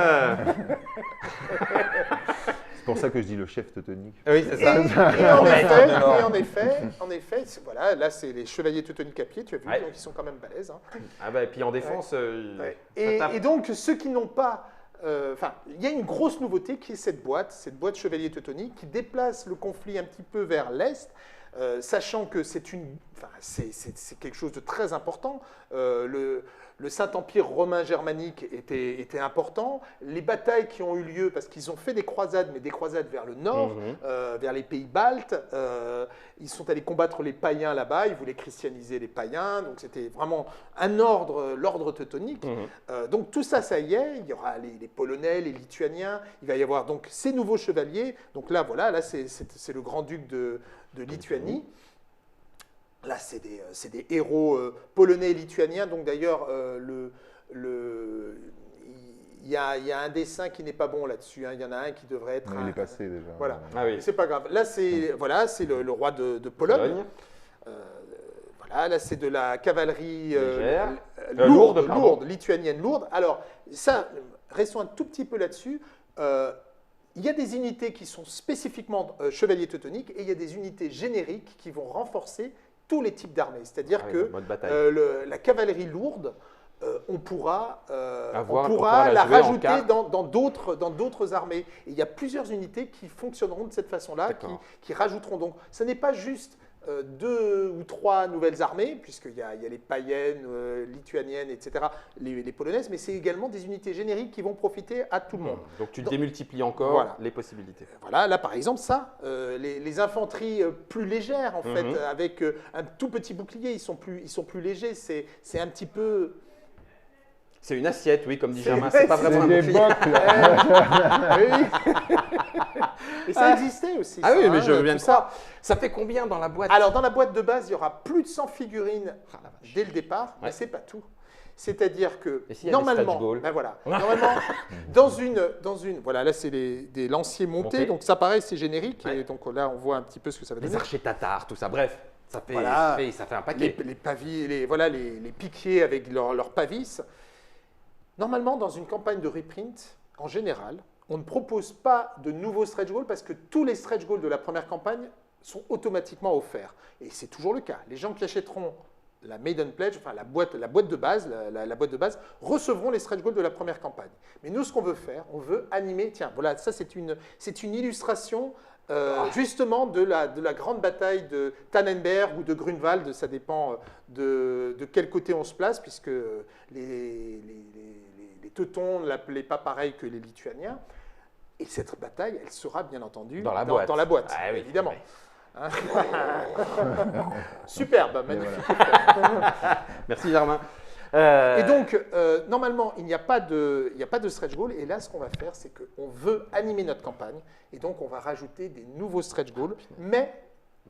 C'est pour ça que je dis le chef teutonique. Oui, c'est Et, ça. en effet, voilà, là, c'est les chevaliers teutoniques à pied, tu as vu, Ouais. donc ils sont quand même balèzes. Hein. Ah bah, et puis en défense, Ouais. ça tape. Et donc, ceux qui n'ont pas il y a une grosse nouveauté qui est cette boîte Chevalier Teutonique, qui déplace le conflit un petit peu vers l'Est, sachant que c'est quelque chose de très important. Le Saint-Empire romain germanique était important. Les batailles qui ont eu lieu, parce qu'ils ont fait des croisades, mais des croisades vers le nord, vers les pays baltes, ils sont allés combattre les païens là-bas, ils voulaient christianiser les païens, donc c'était vraiment l'ordre teutonique. Donc tout ça, ça y est, il y aura les Polonais, les Lituaniens, il va y avoir donc ces nouveaux chevaliers. Donc là, voilà, là c'est le grand-duc de Lituanie. Là, c'est des héros polonais et lituaniens. Donc d'ailleurs, il y a un dessin qui n'est pas bon là-dessus. Il y en a un qui devrait être. Il est passé déjà. Voilà. Ah oui. Mais c'est pas grave. Là, c'est le roi de Pologne. Voilà, là, c'est de la cavalerie lourde, lituanienne lourde. Alors, ça, restons un tout petit peu là-dessus. Il y a des unités qui sont spécifiquement chevaliers teutoniques et il y a des unités génériques qui vont renforcer tous les types d'armées. C'est-à-dire que la cavalerie lourde, on pourra la rajouter dans d'autres armées. Et il y a plusieurs unités qui fonctionneront de cette façon-là, qui rajouteront. Donc, ce n'est pas juste 2 ou 3 nouvelles armées, puisqu'il y a les païennes, lituaniennes, etc., les polonaises, mais c'est également des unités génériques qui vont profiter à tout le monde. Donc tu démultiplies encore les possibilités. Voilà, là par exemple, les infanteries plus légères, en fait, avec un tout petit bouclier, ils sont plus légers, c'est un petit peu... C'est une assiette, oui, comme dit Germain, c'est pas vraiment un bouclier. Et ça existait aussi. Ah oui, mais je viens de ça. Ça fait combien dans la boîte? Alors, dans la boîte de base, il y aura plus de 100 figurines dès le départ, mais ce n'est pas tout. C'est-à-dire que, normalement, voilà, là, c'est des lanciers montés, donc ça, pareil, c'est générique, et donc là, on voit un petit peu ce que ça va donner. Les archers tatars, tout ça, bref, ça fait un paquet. Les piquiers avec leur pavis. Normalement, dans une campagne de reprint, en général, on ne propose pas de nouveaux stretch goals parce que tous les stretch goals de la première campagne sont automatiquement offerts. Et c'est toujours le cas. Les gens qui achèteront la Maiden Pledge, enfin la boîte de base, la boîte de base, recevront les stretch goals de la première campagne. Mais nous, ce qu'on veut faire, on veut animer. Tiens, voilà, ça c'est une illustration justement de la grande bataille de Tannenberg ou de Grunwald. Ça dépend de quel côté on se place, puisque les Teutons ne l'appelaient pas pareil que les Lituaniens. Et cette bataille, elle sera bien entendu dans la boîte, ah, oui, évidemment. Oui. Superbe, magnifique. Voilà. Merci Germain. Et donc, normalement, il n'y a pas de stretch goal. Et là, ce qu'on va faire, c'est qu'on veut animer notre campagne. Et donc, on va rajouter des nouveaux stretch goals. Mais,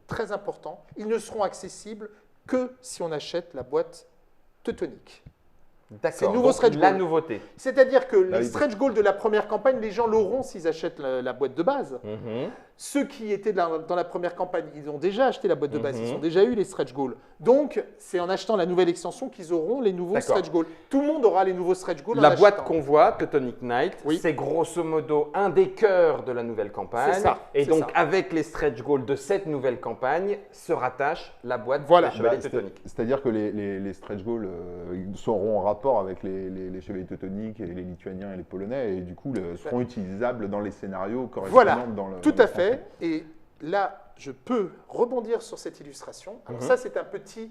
très important, ils ne seront accessibles que si on achète la boîte teutonique. D'accord, la nouveauté. C'est-à-dire que les stretch goals de la première campagne, les gens l'auront s'ils achètent la boîte de base. Ceux qui étaient dans la première campagne, ils ont déjà acheté la boîte de base, ils ont déjà eu les stretch goals. Donc, c'est en achetant la nouvelle extension qu'ils auront les nouveaux stretch goals. Tout le monde aura les nouveaux stretch goals. La boîte qu'on voit, Teutonic Knight, c'est grosso modo un des cœurs de la nouvelle campagne. Et donc, avec les stretch goals de cette nouvelle campagne, se rattache la boîte des Chevaliers Teutoniques. C'est-à-dire que les stretch goals seront en rapport avec les Chevaliers Teutoniques et les Lituaniens et les Polonais, et du coup, seront utilisables dans les scénarios correspondants dans le... Tout à fait. Et là, je peux rebondir sur cette illustration. Alors ça, c'est un petit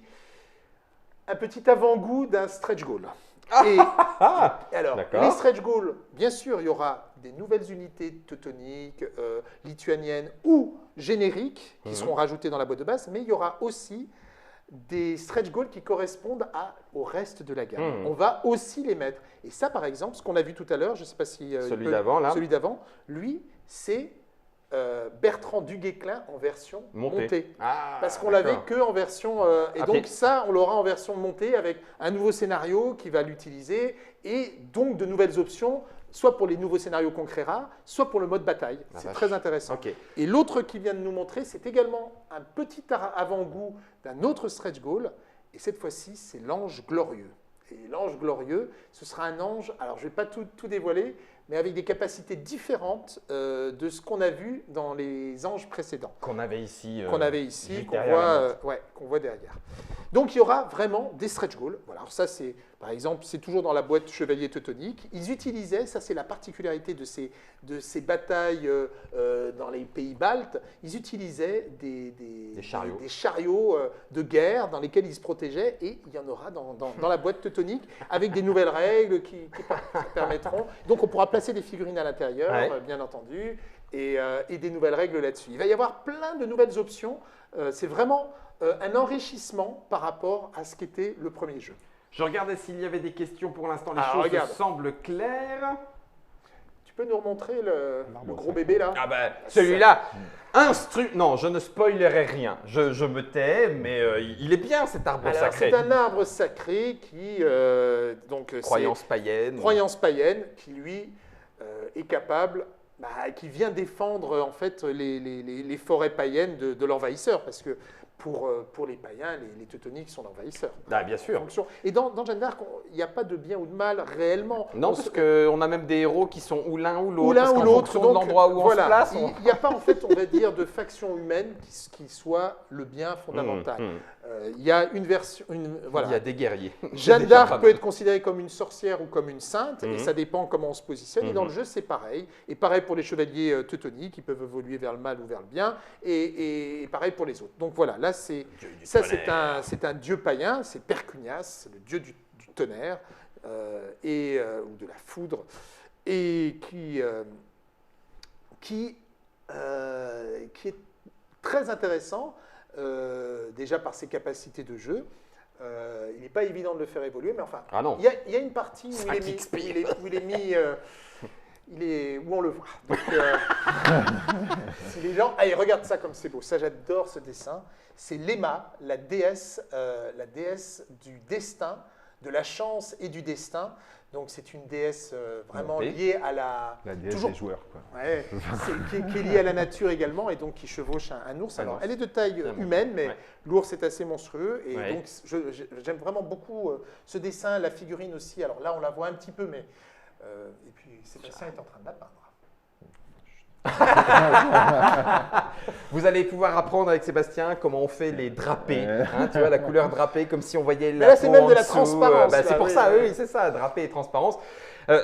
avant-goût d'un stretch goal. Alors, les stretch goals, bien sûr, il y aura des nouvelles unités teutoniques, lituaniennes ou génériques qui seront rajoutées dans la boîte de base, mais il y aura aussi des stretch goals qui correspondent au reste de la gamme. On va aussi les mettre. Et ça, par exemple, ce qu'on a vu tout à l'heure, je ne sais pas si... celui d'avant, lui, c'est... Bertrand Duguesclin en version montée. Parce qu'on l'avait que en version... et donc ça, on l'aura en version montée avec un nouveau scénario qui va l'utiliser et donc de nouvelles options, soit pour les nouveaux scénarios qu'on créera, soit pour le mode bataille. C'est très intéressant. Et l'autre qui vient de nous montrer, c'est également un petit avant-goût d'un autre stretch goal. Et cette fois-ci, c'est l'ange glorieux. Et l'ange glorieux, ce sera un ange, alors je ne vais pas tout dévoiler, mais avec des capacités différentes de ce qu'on a vu dans les anges précédents. Qu'on avait ici. Juste qu'on voit, qu'on voit derrière. Donc il y aura vraiment des stretch goals. Voilà, alors ça c'est, par exemple, c'est toujours dans la boîte Chevalier Teutonique. Ils utilisaient, ça c'est la particularité de ces batailles dans les pays baltes, ils utilisaient des chariots de guerre dans lesquels ils se protégeaient, et il y en aura dans la boîte Teutonique avec des nouvelles règles qui permettront. Donc on pourra placer des figurines à l'intérieur, bien entendu, et des nouvelles règles là-dessus. Il va y avoir plein de nouvelles options. C'est vraiment un enrichissement par rapport à ce qu'était le premier jeu. Je regardais s'il y avait des questions. Pour l'instant, les choses semblent claires. Tu peux nous remontrer le gros bébé là? Ah ben, celui-là, non, je ne spoilerai rien. Je me tais, mais il est bien cet arbre sacré. C'est un arbre sacré qui, croyance païenne. Croyance païenne, qui lui est capable, qui vient défendre en fait les forêts païennes de l'envahisseur, parce que pour les païens, les teutoniques sont l'envahisseur. Ah, bien sûr. Et dans Jeanne d'Arc, il n'y a pas de bien ou de mal réellement. Non, parce qu'on a même des héros qui sont ou l'un ou l'autre. Ou l'un ou l'autre. De l'endroit où on se place. Il n'y a pas, en fait, on va dire, de faction humaine qui soit le bien fondamental. Il y a une version. Voilà. Il y a des guerriers. Jeanne d'Arc peut être considérée comme une sorcière ou comme une sainte, et ça dépend comment on se positionne. Et dans le jeu, c'est pareil. Et pareil pour les chevaliers teutoniques, qui peuvent évoluer vers le mal ou vers le bien, et pareil pour les autres. Donc voilà, là, c'est un dieu païen, c'est Percunias, le dieu du tonnerre ou de la foudre, et qui est très intéressant. Déjà par ses capacités de jeu. Il n'est pas évident de le faire évoluer, mais enfin, il y a une partie où où on le voit. Donc, si les gens, regarde ça comme c'est beau. Ça, j'adore ce dessin. C'est Lema, la déesse du destin, de la chance et du destin. Donc c'est une déesse vraiment liée à la déesse des joueurs, quoi. Ouais, qui est liée à la nature également, et donc qui chevauche un ours. Alors elle est de taille humaine, mais l'ours est assez monstrueux, et donc j'aime vraiment beaucoup ce dessin, la figurine aussi. Alors là on la voit un petit peu, mais et puis Sébastien est en train de la peindre. Vous allez pouvoir apprendre avec Sébastien comment on fait les drapés. Tu vois, la couleur drapée, comme si on voyait la peau. Là, c'est même de la transparence. C'est pour ça, c'est ça, drapé et transparence.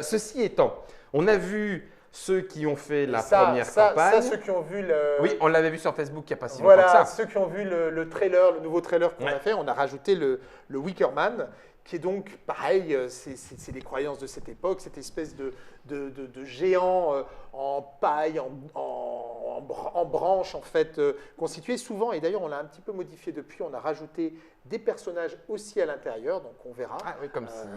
Ceci étant, on a vu ceux qui ont fait la première campagne. Ceux qui ont vu Oui, on l'avait vu sur Facebook il n'y a pas si longtemps que ça. Ceux qui ont vu le trailer, le nouveau trailer qu'on a fait, on a rajouté le Wickerman, qui est donc pareil, c'est les croyances de cette époque, cette espèce de géant en paille, en branche en fait, constitué souvent, et d'ailleurs on l'a un petit peu modifié depuis, on a rajouté des personnages aussi à l'intérieur, donc on verra. Ah oui, comme si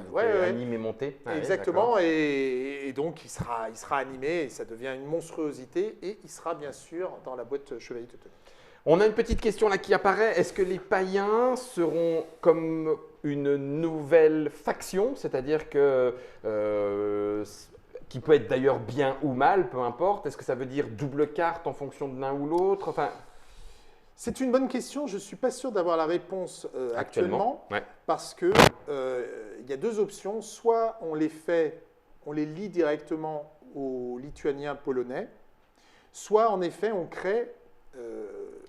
animé monté. Exactement, et donc il sera animé, et ça devient une monstruosité, et il sera bien sûr dans la boîte Chevalier Teutonique. On a une petite question là qui apparaît. Est-ce que les païens seront comme une nouvelle faction, c'est-à-dire que qui peut être d'ailleurs bien ou mal, peu importe. Est-ce que ça veut dire double carte en fonction de l'un ou l'autre? C'est une bonne question. Je ne suis pas sûr d'avoir la réponse actuellement parce que y a deux options. Soit on les lie directement aux Lituaniens polonais, soit en effet on crée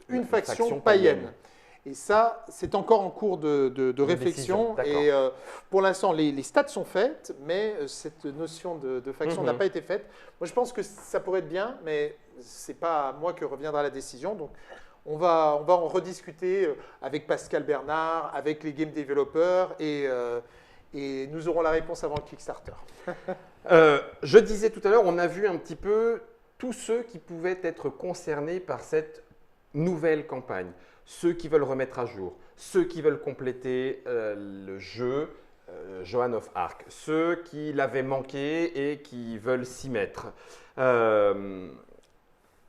une faction païenne. Et ça, c'est encore en cours de réflexion. Et pour l'instant, les stats sont faites, mais cette notion de faction n'a pas été faite. Moi, je pense que ça pourrait être bien, mais ce n'est pas à moi que reviendra la décision. Donc, on va en rediscuter avec Pascal Bernard, avec les game developers, et nous aurons la réponse avant le Kickstarter. Je disais tout à l'heure, on a vu un petit peu tous ceux qui pouvaient être concernés par cette nouvelle campagne. Ceux qui veulent remettre à jour, ceux qui veulent compléter le jeu Joan of Arc, ceux qui l'avaient manqué et qui veulent s'y mettre.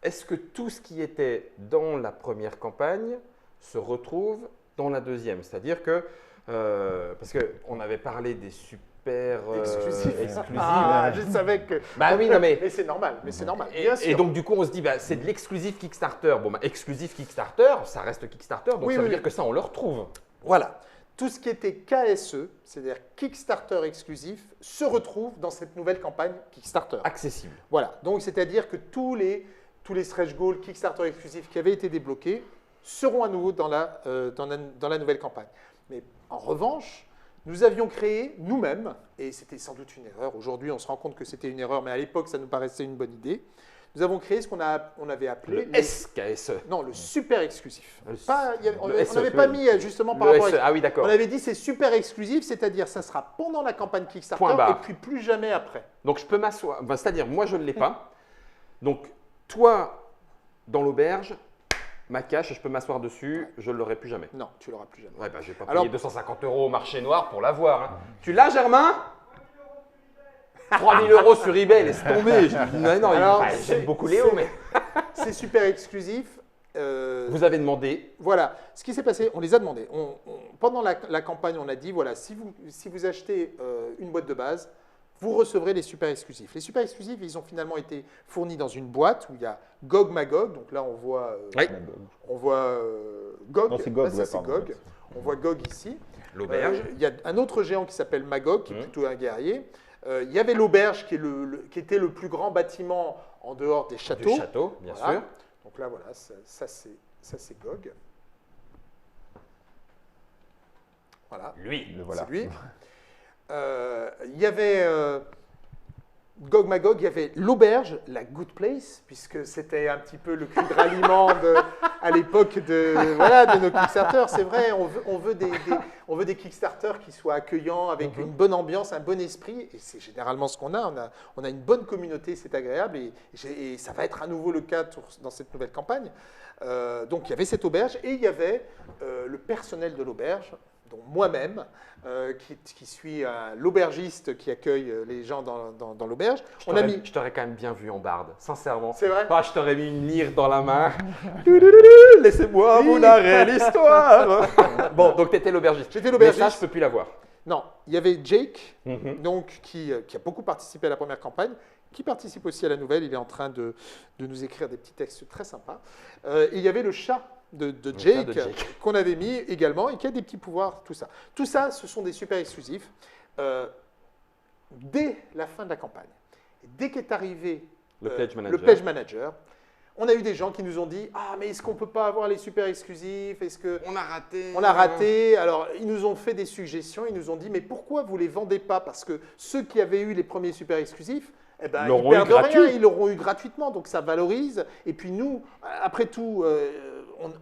Est-ce que tout ce qui était dans la première campagne se retrouve dans la deuxième? C'est-à-dire que, parce qu'on avait parlé des super exclusifs. Je savais que. Oui, non, mais c'est normal. Et donc du coup, on se dit, c'est de l'exclusif Kickstarter. Bon, exclusif Kickstarter, ça reste Kickstarter, donc ça veut dire que ça, on le retrouve. Voilà. tout ce qui était KSE, c'est-à-dire Kickstarter exclusif, se retrouve dans cette nouvelle campagne Kickstarter. Accessible. Voilà, donc c'est-à-dire que tous les stretch goals Kickstarter exclusifs qui avaient été débloqués seront à nouveau dans la nouvelle campagne. Mais en revanche, nous avions créé nous-mêmes, et c'était sans doute une erreur, aujourd'hui on se rend compte que c'était une erreur, mais à l'époque ça nous paraissait une bonne idée, nous avons créé ce qu'on avait appelé… Le SKSE. Non, le super exclusif. Le On SE, n'avait pas mis justement par Le rapport SE, à… ah oui, d'accord. On avait dit c'est super exclusif, c'est-à-dire ça sera pendant la campagne Kickstarter Point barre. et puis plus jamais après. Donc je peux m'asseoir, enfin, c'est-à-dire moi je ne l'ai pas. Donc toi, dans l'auberge, ma cache, je peux m'asseoir dessus, je ne l'aurai plus jamais. Non, tu l'auras plus jamais. Ouais, bah, je vais pas Alors- payer 250 € au marché noir pour l'avoir. Hein. Tu l'as, Germain 3 000 € sur eBay, laisse tomber. Non, Alors, j'aime beaucoup Léo, c'est- mais… C'est super exclusif. Vous avez demandé, Voilà, ce qui s'est passé, on les a demandé. Pendant la campagne, on a dit, voilà, si vous achetez une boîte de base, vous recevrez les super exclusifs. Les super exclusifs, ils ont finalement été fournis dans une boîte où il y a GOG Magog. Donc là, on voit, oui, GOG. Non, c'est GOG, Là, ça, ouais, c'est pardon. GOG. On voit GOG ici. l'auberge. Il y a un autre géant qui s'appelle Magog, qui est plutôt un guerrier. Il y avait l'auberge qui était le plus grand bâtiment en dehors des châteaux. Du château, bien Voilà. sûr. Donc là, voilà, ça c'est GOG. Voilà, Lui. Le voilà. c'est lui. Il y avait GOG Magog, il y avait l'auberge, la Good Place, puisque c'était un petit peu le cri de ralliement à l'époque de nos Kickstarter. C'est vrai, on veut des Kickstarter qui soient accueillants, avec une bonne ambiance, un bon esprit, et c'est généralement ce qu'on a. On a une bonne communauté, c'est agréable, et ça va être à nouveau le cas dans cette nouvelle campagne. Donc il y avait cette auberge, et il y avait le personnel de l'auberge, dont moi-même, qui suis l'aubergiste qui accueille les gens dans l'auberge. Je t'aurais quand même bien vu en barde, sincèrement. C'est vrai. Ah, je t'aurais mis une lyre dans la main. Laissez-moi vous narrer l'histoire. Bon, donc tu étais l'aubergiste. J'étais l'aubergiste. Mais ça, je peux plus l'avoir. Non, il y avait Jake, Mhm. donc, qui a beaucoup participé à la première campagne, qui participe aussi à la nouvelle. Il est en train de nous écrire des petits textes très sympas. Et il y avait le chat de chat de Jake, Jake. qu'on avait mis également et qui a des petits pouvoirs, tout ça. Tout ça, ce sont des super exclusifs. Dès la fin de la campagne, et dès qu'est arrivé Le Pledge Manager. le Pledge Manager, on a eu des gens qui nous ont dit « Ah, mais est-ce qu'on ne peut pas avoir les super exclusifs? Est-ce que… » On a raté. On a raté. Alors, ils nous ont fait des suggestions. Ils nous ont dit, mais pourquoi vous ne les vendez pas? Parce que ceux qui avaient eu les premiers super exclusifs, eh ben, ils L'auront eu perdent rien. gratuit. Ils l'auront eu gratuitement. Donc, ça valorise. Et puis, nous, après tout,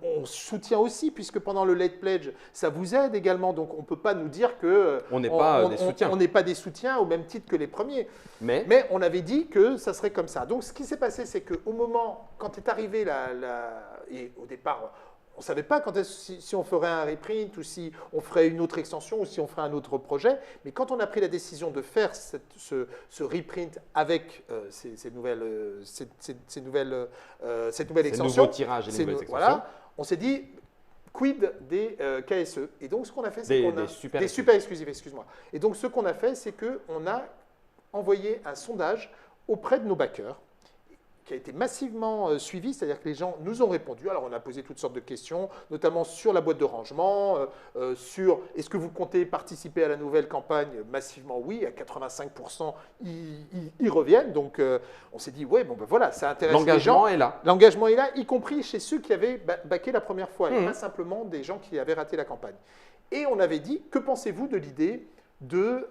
on soutient aussi, puisque pendant le Late Pledge, ça vous aide également. Donc, on ne peut pas nous dire que On n'est pas des soutiens. On n'est pas des soutiens au même titre que les premiers. Mais Mais on avait dit que ça serait comme ça. Donc, ce qui s'est passé, c'est qu'au moment, quand est arrivé et au départ, on ne savait pas si on ferait un reprint ou si on ferait une autre extension ou si on ferait un autre projet. Mais quand on a pris la décision de faire ce reprint avec cette nouvelle c'est extension, nouveau tirage et les nouvelles extensions. voilà, on s'est dit quid des KSE. Et donc ce qu'on a fait, c'est qu'on a des super exclusifs, excuse-moi. Et donc ce qu'on a fait, c'est qu'on a envoyé un sondage auprès de nos backers, qui a été massivement suivi, c'est-à-dire que les gens nous ont répondu. Alors, on a posé toutes sortes de questions, notamment sur la boîte de rangement, sur est-ce que vous comptez participer à la nouvelle campagne? Massivement, oui, à 85%, ils reviennent. Donc, on s'est dit, ouais, bon, ben voilà, ça intéresse les gens. L'engagement est là. L'engagement est là, y compris chez ceux qui avaient backé la première fois, et pas simplement des gens qui avaient raté la campagne. Et on avait dit, que pensez-vous de l'idée de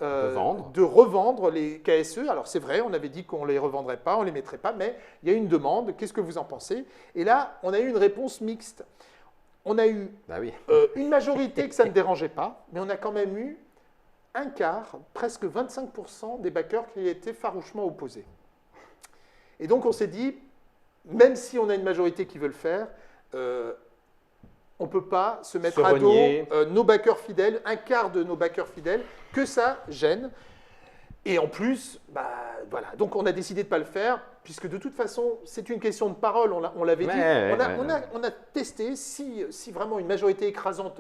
revendre les KSE? Alors c'est vrai, on avait dit qu'on ne les revendrait pas, on ne les mettrait pas, mais il y a une demande, qu'est-ce que vous en pensez? Et là, on a eu une réponse mixte. On a eu Bah oui. une majorité que ça ne dérangeait pas, mais on a quand même eu un quart, presque 25% des backers qui étaient farouchement opposés. Et donc on s'est dit, même si on a une majorité qui veut le faire, on ne peut pas se mettre à dos nos backers fidèles, un quart de nos backers fidèles, que ça gêne. Et en plus, bah, voilà. Donc on a décidé de ne pas le faire, puisque de toute façon, c'est une question de parole, on l'avait dit. On a testé, si vraiment une majorité écrasante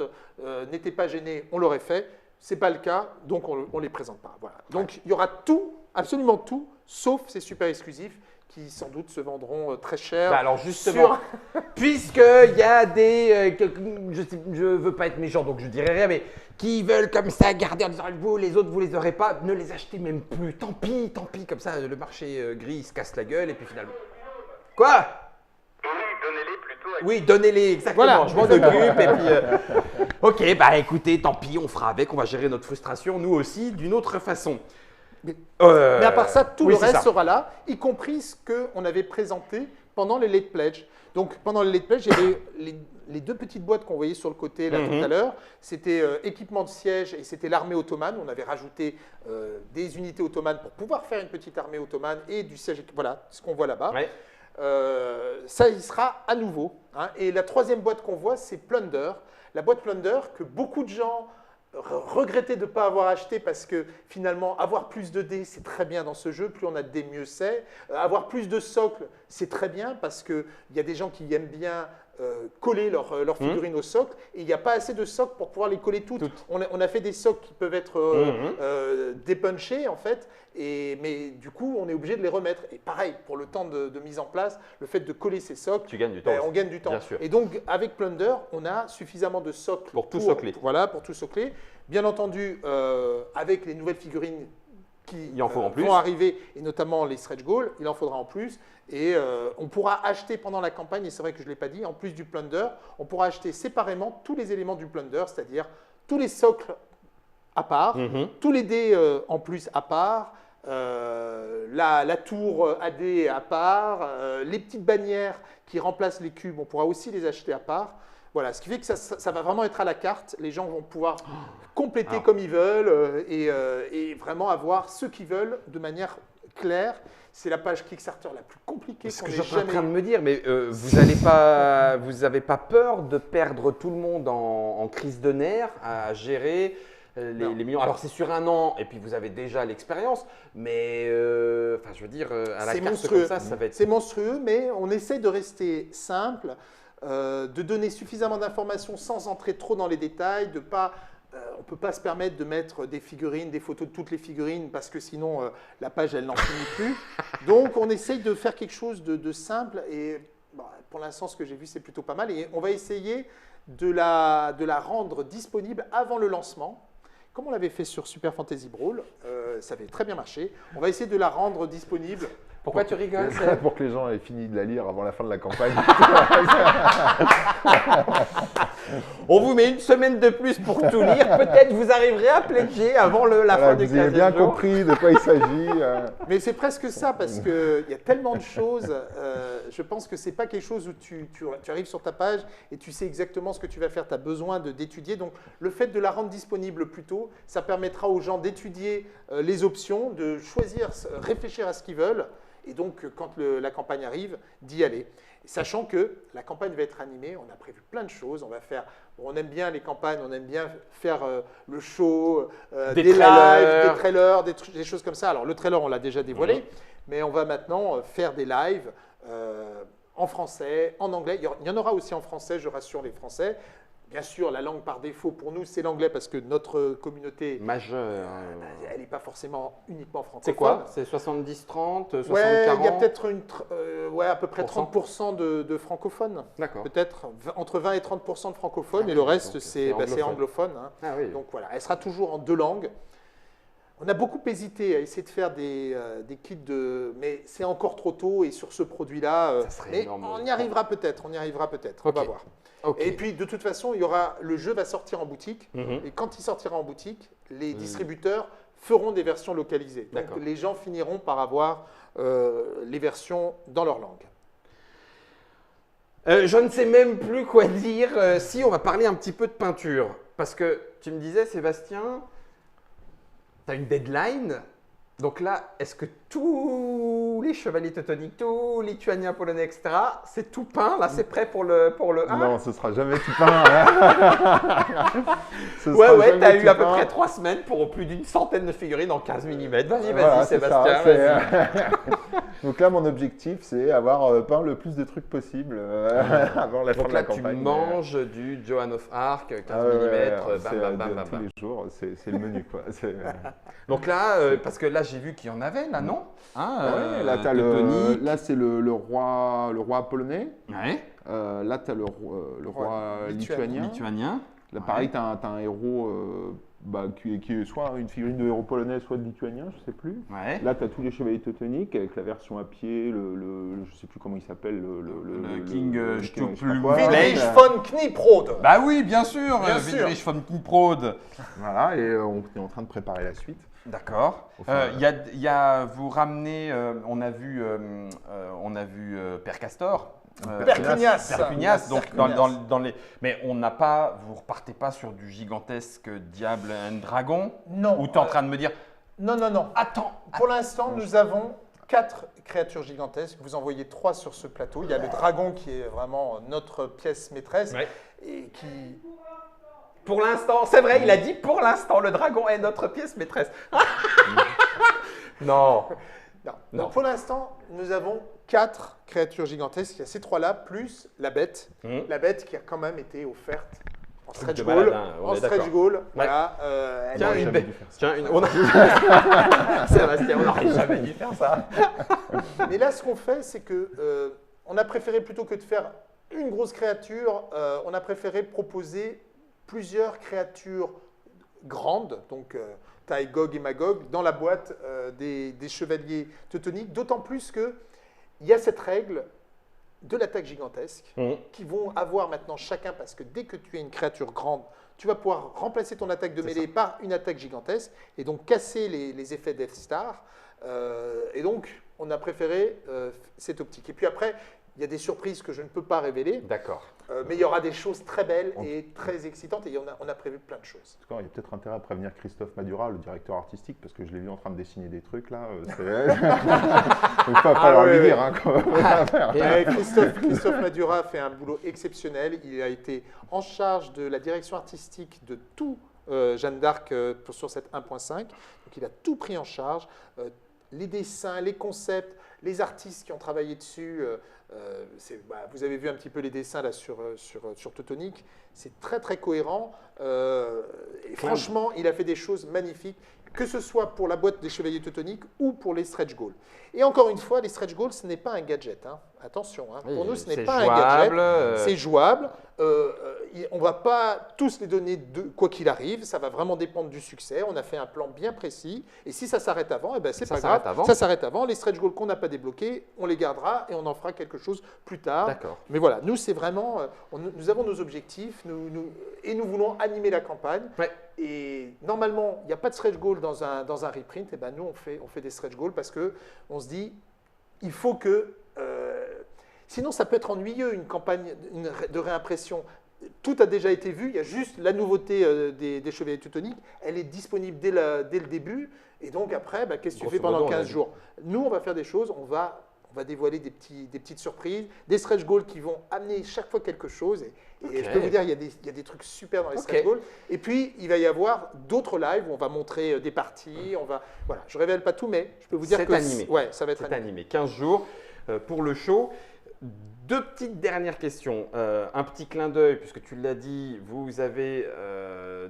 n'était pas gênée, on l'aurait fait. Ce n'est pas le cas, donc on ne les présente pas. Voilà. Donc il y aura tout, absolument tout, sauf ces super exclusifs, qui sans doute se vendront très cher. Bah alors justement, puisqu'il y a des, je veux pas être méchant donc je dirais rien, mais qui veulent comme ça garder en disant vous, les autres vous les aurez pas, ne les achetez même plus. Tant pis, comme ça le marché gris il se casse la gueule et puis finalement. Quoi? Oui, donnez-les plutôt à Oui, donnez-les, exactement, Voilà. je m'en occupe et puis… Ok, bah écoutez, tant pis, on fera avec, on va gérer notre frustration, nous aussi, d'une autre façon. Mais à part ça, tout oui, le c'est reste ça. sera là, y compris ce qu'on avait présenté pendant les late pledge. Donc pendant les late pledge, il y avait les deux petites boîtes qu'on voyait sur le côté là tout à l'heure. C'était équipement de siège et c'était l'armée ottomane. On avait rajouté des unités ottomanes pour pouvoir faire une petite armée ottomane et du siège. Voilà ce qu'on voit là-bas. Ouais. Ça, il sera à nouveau. Hein. Et la troisième boîte qu'on voit, c'est Plunder. La boîte Plunder que beaucoup de gens regrettaient de ne pas avoir acheté parce que finalement, avoir plus de dés, c'est très bien dans ce jeu. Plus on a de dés, mieux c'est. Avoir plus de socles, c'est très bien parce qu'il y a des gens qui aiment bien coller leurs figurines au socle et il n'y a pas assez de socles pour pouvoir les coller toutes. On a fait des socles qui peuvent être dépunchés en fait, mais du coup on est obligé de les remettre. Et pareil, pour le temps de mise en place, le fait de coller ces socles, Tu gagnes du temps. on gagne du temps. Bien sûr. Et donc avec Plunder, on a suffisamment de socles Pour tout socler. Voilà, pour tout socler. Bien entendu, avec les nouvelles figurines qui Il en faut en plus. vont arriver, et notamment les stretch goals, il en faudra en plus. Et on pourra acheter pendant la campagne, et c'est vrai que je ne l'ai pas dit, en plus du Plunder, on pourra acheter séparément tous les éléments du Plunder, c'est-à-dire tous les socles à part, tous les dés en plus à part, la tour AD à part, les petites bannières qui remplacent les cubes, on pourra aussi les acheter à part. Voilà, ce qui fait que ça va vraiment être à la carte. Les gens vont pouvoir compléter comme ils veulent et vraiment avoir ce qu'ils veulent de manière claire. C'est la page Kickstarter la plus compliquée Ce qu'on que ait je suis en jamais train de eue. me dire, mais vous avez pas peur de perdre tout le monde en crise de nerfs à gérer les millions. Alors c'est sur un an et puis vous avez déjà l'expérience, mais enfin je veux dire à la C'est carte monstrueux. comme ça va être. C'est monstrueux, mais on essaie de rester simple, de donner suffisamment d'informations sans entrer trop dans les détails, de pas. On ne peut pas se permettre de mettre des figurines, des photos de toutes les figurines, parce que sinon, la page, elle n'en finit plus. Donc, on essaye de faire quelque chose de simple. Et pour l'instant, ce que j'ai vu, c'est plutôt pas mal. Et on va essayer de la rendre disponible avant le lancement. Comme on l'avait fait sur Super Fantasy Brawl, ça avait très bien marché. On va essayer de la rendre disponible. Pourquoi tu rigoles? Pour que les gens aient fini de la lire avant la fin de la campagne. On vous met une semaine de plus pour tout lire. Peut-être vous arriverez à pledger avant la fin du Vous avez 15e bien jour. compris de quoi il s'agit. Mais c'est presque ça, parce qu'il y a tellement de choses. Je pense que ce n'est pas quelque chose où tu arrives sur ta page et tu sais exactement ce que tu vas faire. Tu as besoin d'étudier. Donc, le fait de la rendre disponible plus tôt, ça permettra aux gens d'étudier les options, de choisir, réfléchir à ce qu'ils veulent. Et donc, quand la campagne arrive, d'y aller. Sachant que la campagne va être animée, on a prévu plein de choses. On va faire, on aime bien les campagnes, on aime bien faire le show, des lives, des trailers, des choses comme ça. Alors le trailer, on l'a déjà dévoilé, mais on va maintenant faire des lives en français, en anglais. Il y en aura aussi en français, je rassure les Français. Bien sûr, la langue par défaut pour nous, c'est l'anglais parce que notre communauté, Majeur. elle n'est pas forcément uniquement francophone. C'est quoi? C'est 70-30, 60-40? Ouais, il y a peut-être à peu près Pourcent. 30% de francophones. D'accord. Peut-être entre 20 et 30% de francophones et le reste, donc c'est c'est anglophone. Hein. Ah oui. Donc voilà, elle sera toujours en 2 langues. On a beaucoup hésité à essayer de faire des kits mais c'est encore trop tôt et sur ce produit-là, Ça serait mais énorme. on y arrivera peut-être, on Ok. va voir. Ok. Et puis de toute façon, le jeu va sortir en boutique et quand il sortira en boutique, les distributeurs feront des versions localisées. Donc D'accord. les gens finiront par avoir les versions dans leur langue. Je ne sais même plus quoi dire. Si, on va parler un petit peu de peinture. Parce que tu me disais, Sébastien, tu as une deadline. Donc là, est-ce que tous les chevaliers teutoniques, tous les lituaniens, polonais, etc., c'est tout peint? Là, c'est prêt pour le 1? Non, ce sera jamais tout peint. Hein. Ce Ouais, sera ouais, jamais tu as eu tout à peu peint. près 3 semaines pour plus d'une centaine de figurines en 15 mm. Vas-y, Voilà, c'est Sébastien. ça, Vas-y. Donc là, mon objectif, c'est avoir peint le plus de trucs possible avant la fin Donc de la là, tu campagne. manges du Joan of Arc, 15 Ah ouais, mm, c'est bam, bam, bam, tous bam. les jours, c'est le menu quoi. Donc là, parce que là, j'ai vu qu'il y en avait, là, non hein, Ouais, là, Teutonique. là c'est le roi polonais. Ouais. Là, tu as le roi lituanien. Lituanien. Là, pareil, tu as, un héros qui est soit une figurine de héros polonais, soit de lituanien, je sais plus. Ouais. Là, tu as tous les chevaliers teutoniques avec la version à pied, je sais plus comment il s'appelle. Le King je sais pas Stuppel- quoi. Friedrich von Knieprode. Bah oui, bien sûr, Bien sûr. Friedrich von Knieprode. Voilà, et on est en train de préparer la suite. D'accord. Enfin, Vous ramenez, on a vu Père Castor. Perpignas. Perpignas, donc Perpignas. dans les. Mais on n'a pas, vous repartez pas sur du gigantesque Diable and Dragon. Non. Ou tu es en train de me dire, Non, non, non. attends. Pour l'instant, nous avons 4 créatures gigantesques. Vous en voyez 3 sur ce plateau. Il y a le dragon qui est vraiment notre pièce maîtresse Ouais. et qui. Pour l'instant, c'est vrai, il a dit pour l'instant, le dragon est notre pièce maîtresse. Non. Non. Non. Donc pour l'instant, nous avons 4 créatures gigantesques. Il y a ces 3-là, plus la bête. La bête qui a quand même été offerte en Truc de stretch malade, goal. hein, on En est stretch d'accord. goal. Voilà. Elle Tiens, est- une jamais bête. dû faire ça. Tiens, on a... Sébastien, on n'aurait jamais dû faire ça. Mais là, ce qu'on fait, c'est que on a préféré, plutôt que de faire une grosse créature, on a préféré proposer plusieurs créatures grandes, donc taille Gog et Magog, dans la boîte des chevaliers teutoniques, d'autant plus qu'il y a cette règle de l'attaque gigantesque qui vont avoir maintenant chacun, parce que dès que tu as une créature grande, tu vas pouvoir remplacer ton attaque de mêlée par une attaque gigantesque et donc casser les effets Death Star. Et donc, on a préféré cette optique. Et puis après, il y a des surprises que je ne peux pas révéler, D'accord. mais il y aura des choses très belles et très excitantes et on a prévu plein de choses. Il y a peut-être intérêt à prévenir Christophe Madura, le directeur artistique, parce que je l'ai vu en train de dessiner des trucs là. Donc il va falloir lui dire. Hein, comment on va faire. Christophe Madura fait un boulot exceptionnel. Il a été en charge de la direction artistique de tout Jeanne d'Arc sur cette 1.5. Donc il a tout pris en charge. Les dessins, les concepts, les artistes qui ont travaillé dessus. Vous avez vu un petit peu les dessins là sur Teutonique. C'est très très cohérent. Et franchement, il a fait des choses magnifiques, que ce soit pour la boîte des Chevaliers Teutoniques ou pour les stretch goals. Et encore une fois, les stretch goals, ce n'est pas un gadget. Hein. Attention, hein. Pour nous, ce n'est pas un gadget. C'est jouable. On ne va pas tous les donner quoi qu'il arrive. Ça va vraiment dépendre du succès. On a fait un plan bien précis. Et si ça s'arrête avant, eh ben, c'est pas grave. Ça s'arrête avant. Les stretch goals qu'on n'a pas débloqués, on les gardera et on en fera quelque chose plus tard. D'accord. Mais voilà, nous, c'est vraiment. Nous avons nos objectifs et nous voulons animer la campagne. Ouais. Et normalement, il n'y a pas de stretch goal dans un reprint. Et ben, nous, on fait des stretch goals parce qu'on se dit, il faut que. Sinon, ça peut être ennuyeux, une campagne de réimpression. Tout a déjà été vu, il y a juste la nouveauté des Chevaliers Teutoniques. Elle est disponible dès le début. Et donc après, qu'est-ce que tu fais pendant 15 jours? Nous, on va faire des choses, on va dévoiler des petites surprises, des stretch goals qui vont amener chaque fois quelque chose. Et je peux vous dire, il y a des trucs super dans les stretch goals. Et puis, il va y avoir d'autres lives où on va montrer des parties. Voilà, je ne révèle pas tout, mais je peux vous dire que animé. Ouais, ça va être animé. 15 jours pour le show. Deux petites dernières questions. Un petit clin d'œil, puisque tu l'as dit, vous avez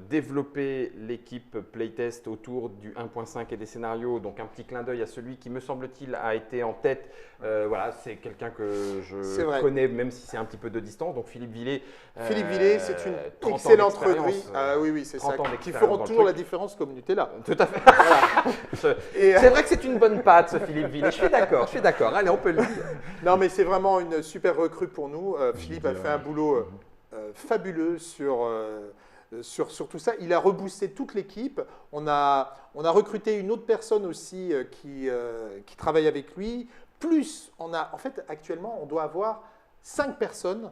développé l'équipe Playtest autour du 1.5 et des scénarios. Donc un petit clin d'œil à celui qui, me semble-t-il, a été en tête. Voilà, c'est quelqu'un que je connais, même si c'est un petit peu de distance. Donc Philippe Villet. Philippe Villet, c'est une excellente recrue. Oui, c'est ça. Qui feront toujours la différence comme Nutella. Tout à fait. Voilà. C'est vrai que c'est une bonne patte, ce Philippe Villet. Je suis d'accord. Allez, on peut le dire. Non, mais c'est vraiment une super recrue pour nous. Philippe a fait un boulot fabuleux sur tout ça. Il a reboosté toute l'équipe. On a recruté une autre personne aussi qui travaille avec lui. Plus, en fait, actuellement, on doit avoir 5 personnes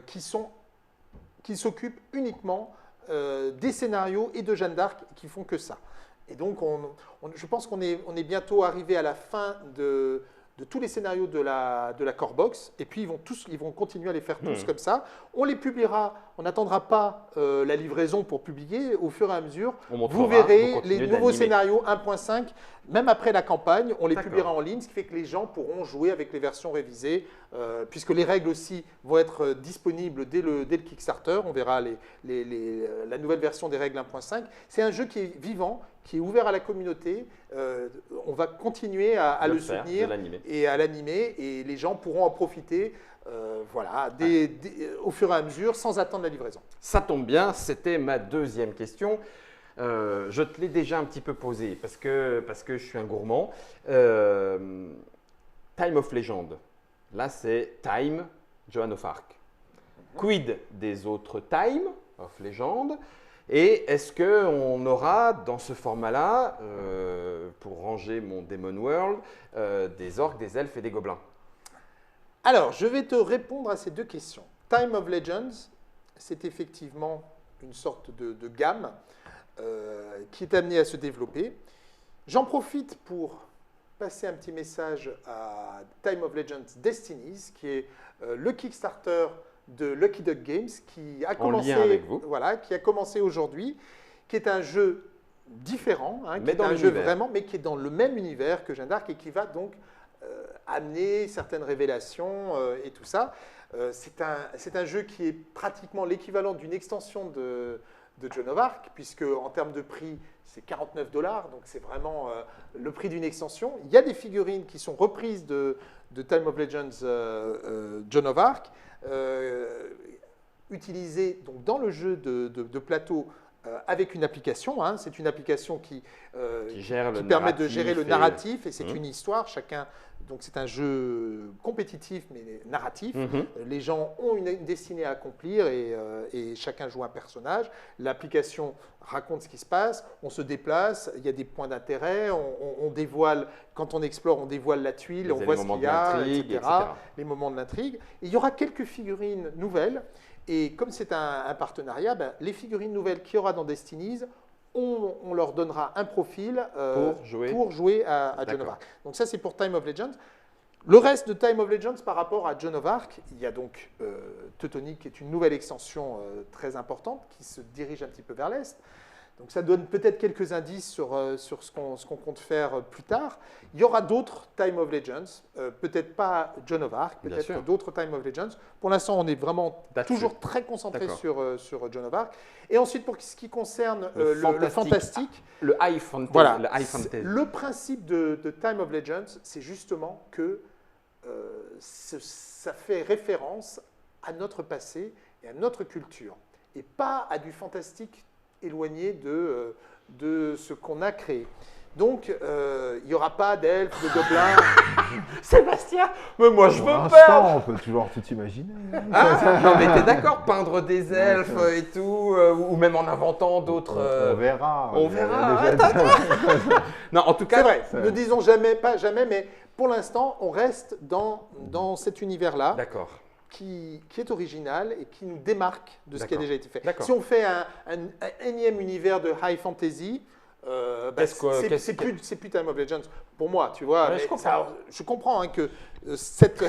qui s'occupent uniquement des scénarios et de Jeanne d'Arc, qui font que ça. Et donc, je pense qu'on est bientôt arrivé à la fin de tous les scénarios de la core box, et puis ils vont continuer à les faire tous comme ça. On les publiera, on n'attendra pas la livraison pour publier. Au fur et à mesure, vous verrez les nouveaux scénarios 1.5, même après la campagne, on les publiera en ligne, ce qui fait que les gens pourront jouer avec les versions révisées, puisque les règles aussi vont être disponibles dès le Kickstarter. On verra la nouvelle version des règles 1.5. C'est un jeu qui est vivant, qui est ouvert à la communauté. On va continuer à le soutenir et à l'animer, et les gens pourront en profiter au fur et à mesure sans attendre la livraison. Ça tombe bien, c'était ma deuxième question. Je te l'ai déjà un petit peu posée parce que je suis un gourmand. Time of Legend, là c'est Time, Joan of Arc. Quid des autres Time of Legend? Et est-ce qu'on aura dans ce format-là, pour ranger mon Demon World, des orques, des elfes et des gobelins? Alors, je vais te répondre à ces deux questions. Time of Legends, c'est effectivement une sorte de gamme qui est amenée à se développer. J'en profite pour passer un petit message à Time of Legends Destinies, qui est le Kickstarter de Lucky Duck Games, qui a commencé, avec vous. Voilà, qui a commencé aujourd'hui, qui est un jeu différent, qui est un jeu vraiment, mais qui est dans le même univers que Jeanne d'Arc et qui va donc amener certaines révélations et tout ça. C'est un jeu qui est pratiquement l'équivalent d'une extension de Joan of Arc, puisque en termes de prix, c'est 49 $, donc c'est vraiment le prix d'une extension. Il y a des figurines qui sont reprises de Time of Legends Joan of Arc, utilisées donc, dans le jeu de plateau avec une application. C'est une application qui permet de gérer le narratif, et c'est une histoire. Donc c'est un jeu compétitif mais narratif. Les gens ont une destinée à accomplir et chacun joue un personnage. L'application raconte ce qui se passe, on se déplace, il y a des points d'intérêt, on dévoile, quand on explore, on dévoile la tuile, on voit ce qu'il y a, etc. Les moments de l'intrigue. Il y aura quelques figurines nouvelles. Et comme c'est un partenariat, les figurines nouvelles qu'il y aura dans Destinies, on leur donnera un profil pour jouer à Joan of Arc. Donc ça, c'est pour Time of Legends. Le reste de Time of Legends par rapport à Joan of Arc, il y a donc Teutonic, qui est une nouvelle extension très importante, qui se dirige un petit peu vers l'Est. Donc ça donne peut-être quelques indices sur ce qu'on compte faire plus tard. Il y aura d'autres Time of Legends, peut-être pas Joan of Arc, peut-être d'autres Time of Legends. Pour l'instant, on est vraiment toujours très concentré sur Joan of Arc. Et ensuite, pour ce qui concerne le fantastique, le high fantasy, le principe de Time of Legends, c'est justement que ça fait référence à notre passé et à notre culture, et pas à du fantastique éloigné de ce qu'on a créé. Donc, il n'y aura pas d'elfes, de gobelins. Sébastien, mais moi je veux peur. On peut toujours tout imaginer. Non mais t'es d'accord, peindre des elfes et tout, ou même en inventant d'autres. On verra. On verra. Non, en tout cas, c'est vrai. Ne disons pas jamais, mais pour l'instant, on reste dans cet univers-là. D'accord. Qui est original et qui nous démarque de ce qui a déjà été fait. D'accord. Si on fait un énième univers de high fantasy, c'est plus Time of Legends pour moi, tu vois. Ouais, je comprends que je sais que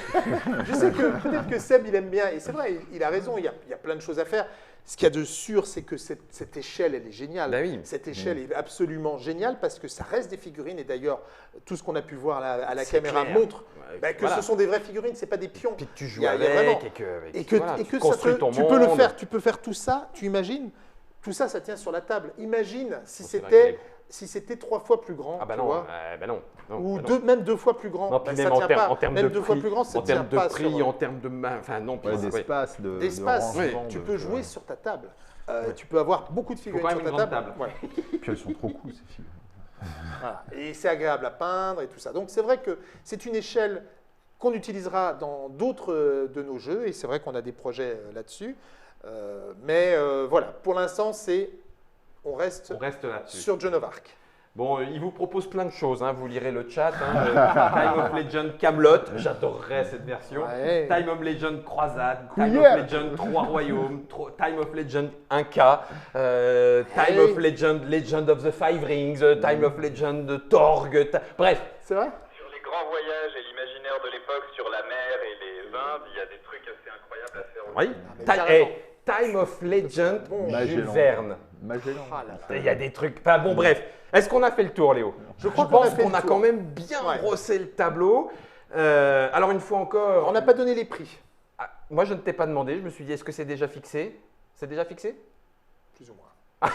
peut-être que Seb il aime bien, et c'est vrai, il a raison, il y a plein de choses à faire. Ce qu'il y a de sûr, c'est que cette échelle, elle est géniale. Oui. Cette échelle est absolument géniale parce que ça reste des figurines. Et d'ailleurs, tout ce qu'on a pu voir à la caméra montre que ce sont des vraies figurines, ce n'est pas des pions. Puis que tu joues avec et que tu construis ton monde. Tu peux faire tout ça, tu imagines, tout ça, ça tient sur la table. Imagine si c'était 3 fois plus grand, non. Ou même 2 fois plus grand. Non, ça même tient pas. En termes même de 2 fois plus grand, ça tient pas. En termes de prix, en termes de, d'espace, tu peux jouer sur ta table. Tu peux avoir beaucoup de figurines sur ta table. Puis elles sont trop cool ces figurines. Voilà. Et c'est agréable à peindre et tout ça. Donc c'est vrai que c'est une échelle qu'on utilisera dans d'autres de nos jeux, et c'est vrai qu'on a des projets là-dessus. Mais voilà, pour l'instant, on reste sur Joan of Arc. Bon, il vous propose plein de choses, vous lirez le chat. Time of Legend Camelot, j'adorerais cette version. Ouais. Time of Legend Croisade, Time of Legend 3 Royaumes, Time of Legend Inca, Time of Legend of the Five Rings, Time of Legend Torg, bref. C'est vrai ? Sur les grands voyages et l'imaginaire de l'époque sur la mer et les vins, il y a des trucs assez incroyables à faire aussi. Oui. mais Ti- carrément. Time of Legend, Bon. Jules Magellan. Verne. Magellan. Ah là là. Il y a des trucs. Enfin bon, bref. Est-ce qu'on a fait le tour, Léo? Je crois qu'on a pense fait qu'on le a tour. quand même bien Ouais. brossé le tableau. Alors, une fois encore, On n'a pas donné les prix, ah, moi je ne t'ai pas demandé. Je me suis dit, est-ce que c'est déjà fixé? C'est déjà fixé? plus ou moins.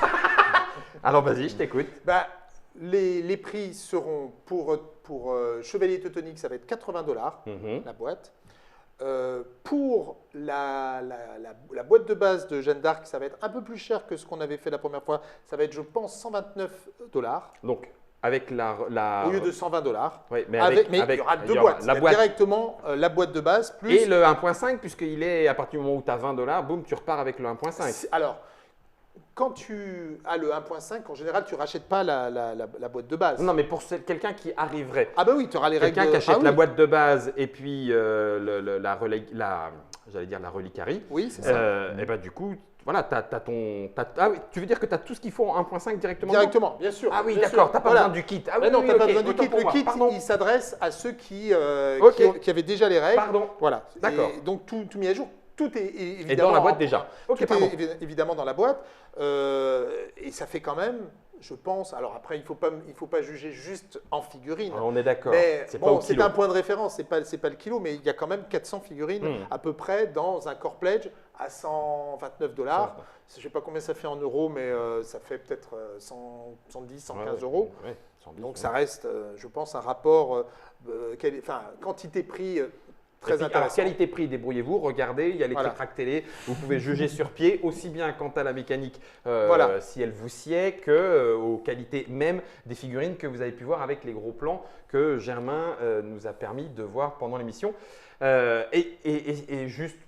Alors, vas-y, je t'écoute. Bah, les prix seront pour Chevalier Teutonique, ça va être 80 $, Mhm. la boîte. Pour la boîte de base de Jeanne d'Arc, ça va être un peu plus cher que ce qu'on avait fait la première fois. Ça va être, je pense, 129 $, Donc, avec la. au lieu de 120 $. Oui, mais Mais il y aura deux boîtes. La Il y a boîte directement la boîte de base plus. et le 1.5, puisqu'il est à partir du moment où tu as 20 $, boum, tu repars avec le 1.5. Alors, quand tu as le 1.5, en général, tu ne rachètes pas la boîte de base. Non, mais pour quelqu'un qui arriverait, Ah bah oui, tu auras les règles. quelqu'un qui achète Ah oui. la boîte de base et puis j'allais dire la reliquarie, Oui, c'est ça. et bah du coup, voilà, ah oui, tu veux dire que tu as tout ce qu'il faut en 1.5 directement? Directement, bien sûr. Ah oui, bien d'accord, sûr. tu n'as pas Voilà. besoin du kit. Ah oui, Mais non, oui, tu n'as pas ok, besoin du autant kit. pour Le moi. kit, Pardon. il s'adresse à ceux qui Ok. avaient déjà les règles. Pardon. Voilà. D'accord. Et donc, tout mis à jour. Tout est évidemment Et dans la boîte en- déjà. Ok, tout pardon. est évidemment dans la boîte. Et ça fait quand même, je pense. Alors après, il faut pas juger juste en figurines. On est d'accord. Mais C'est pas au bon, c'est kilo. un point de référence, c'est pas le kilo, mais il y a quand même 400 figurines à peu près dans un core pledge à 129 $. Je ne sais pas combien ça fait en euros, mais ça fait peut-être 110, 115 euros. Ouais, 110, Donc ouais. ça reste, je pense, un rapport quantité-prix très Et puis, alors, intéressant. qualité-prix, débrouillez-vous, regardez, il y a les Voilà. clic-crac télé, vous pouvez juger sur pied, aussi bien quant à la mécanique, Voilà. si elle vous sied, que aux qualités même des figurines que vous avez pu voir avec les gros plans que Germain nous a permis de voir pendant l'émission. Et juste,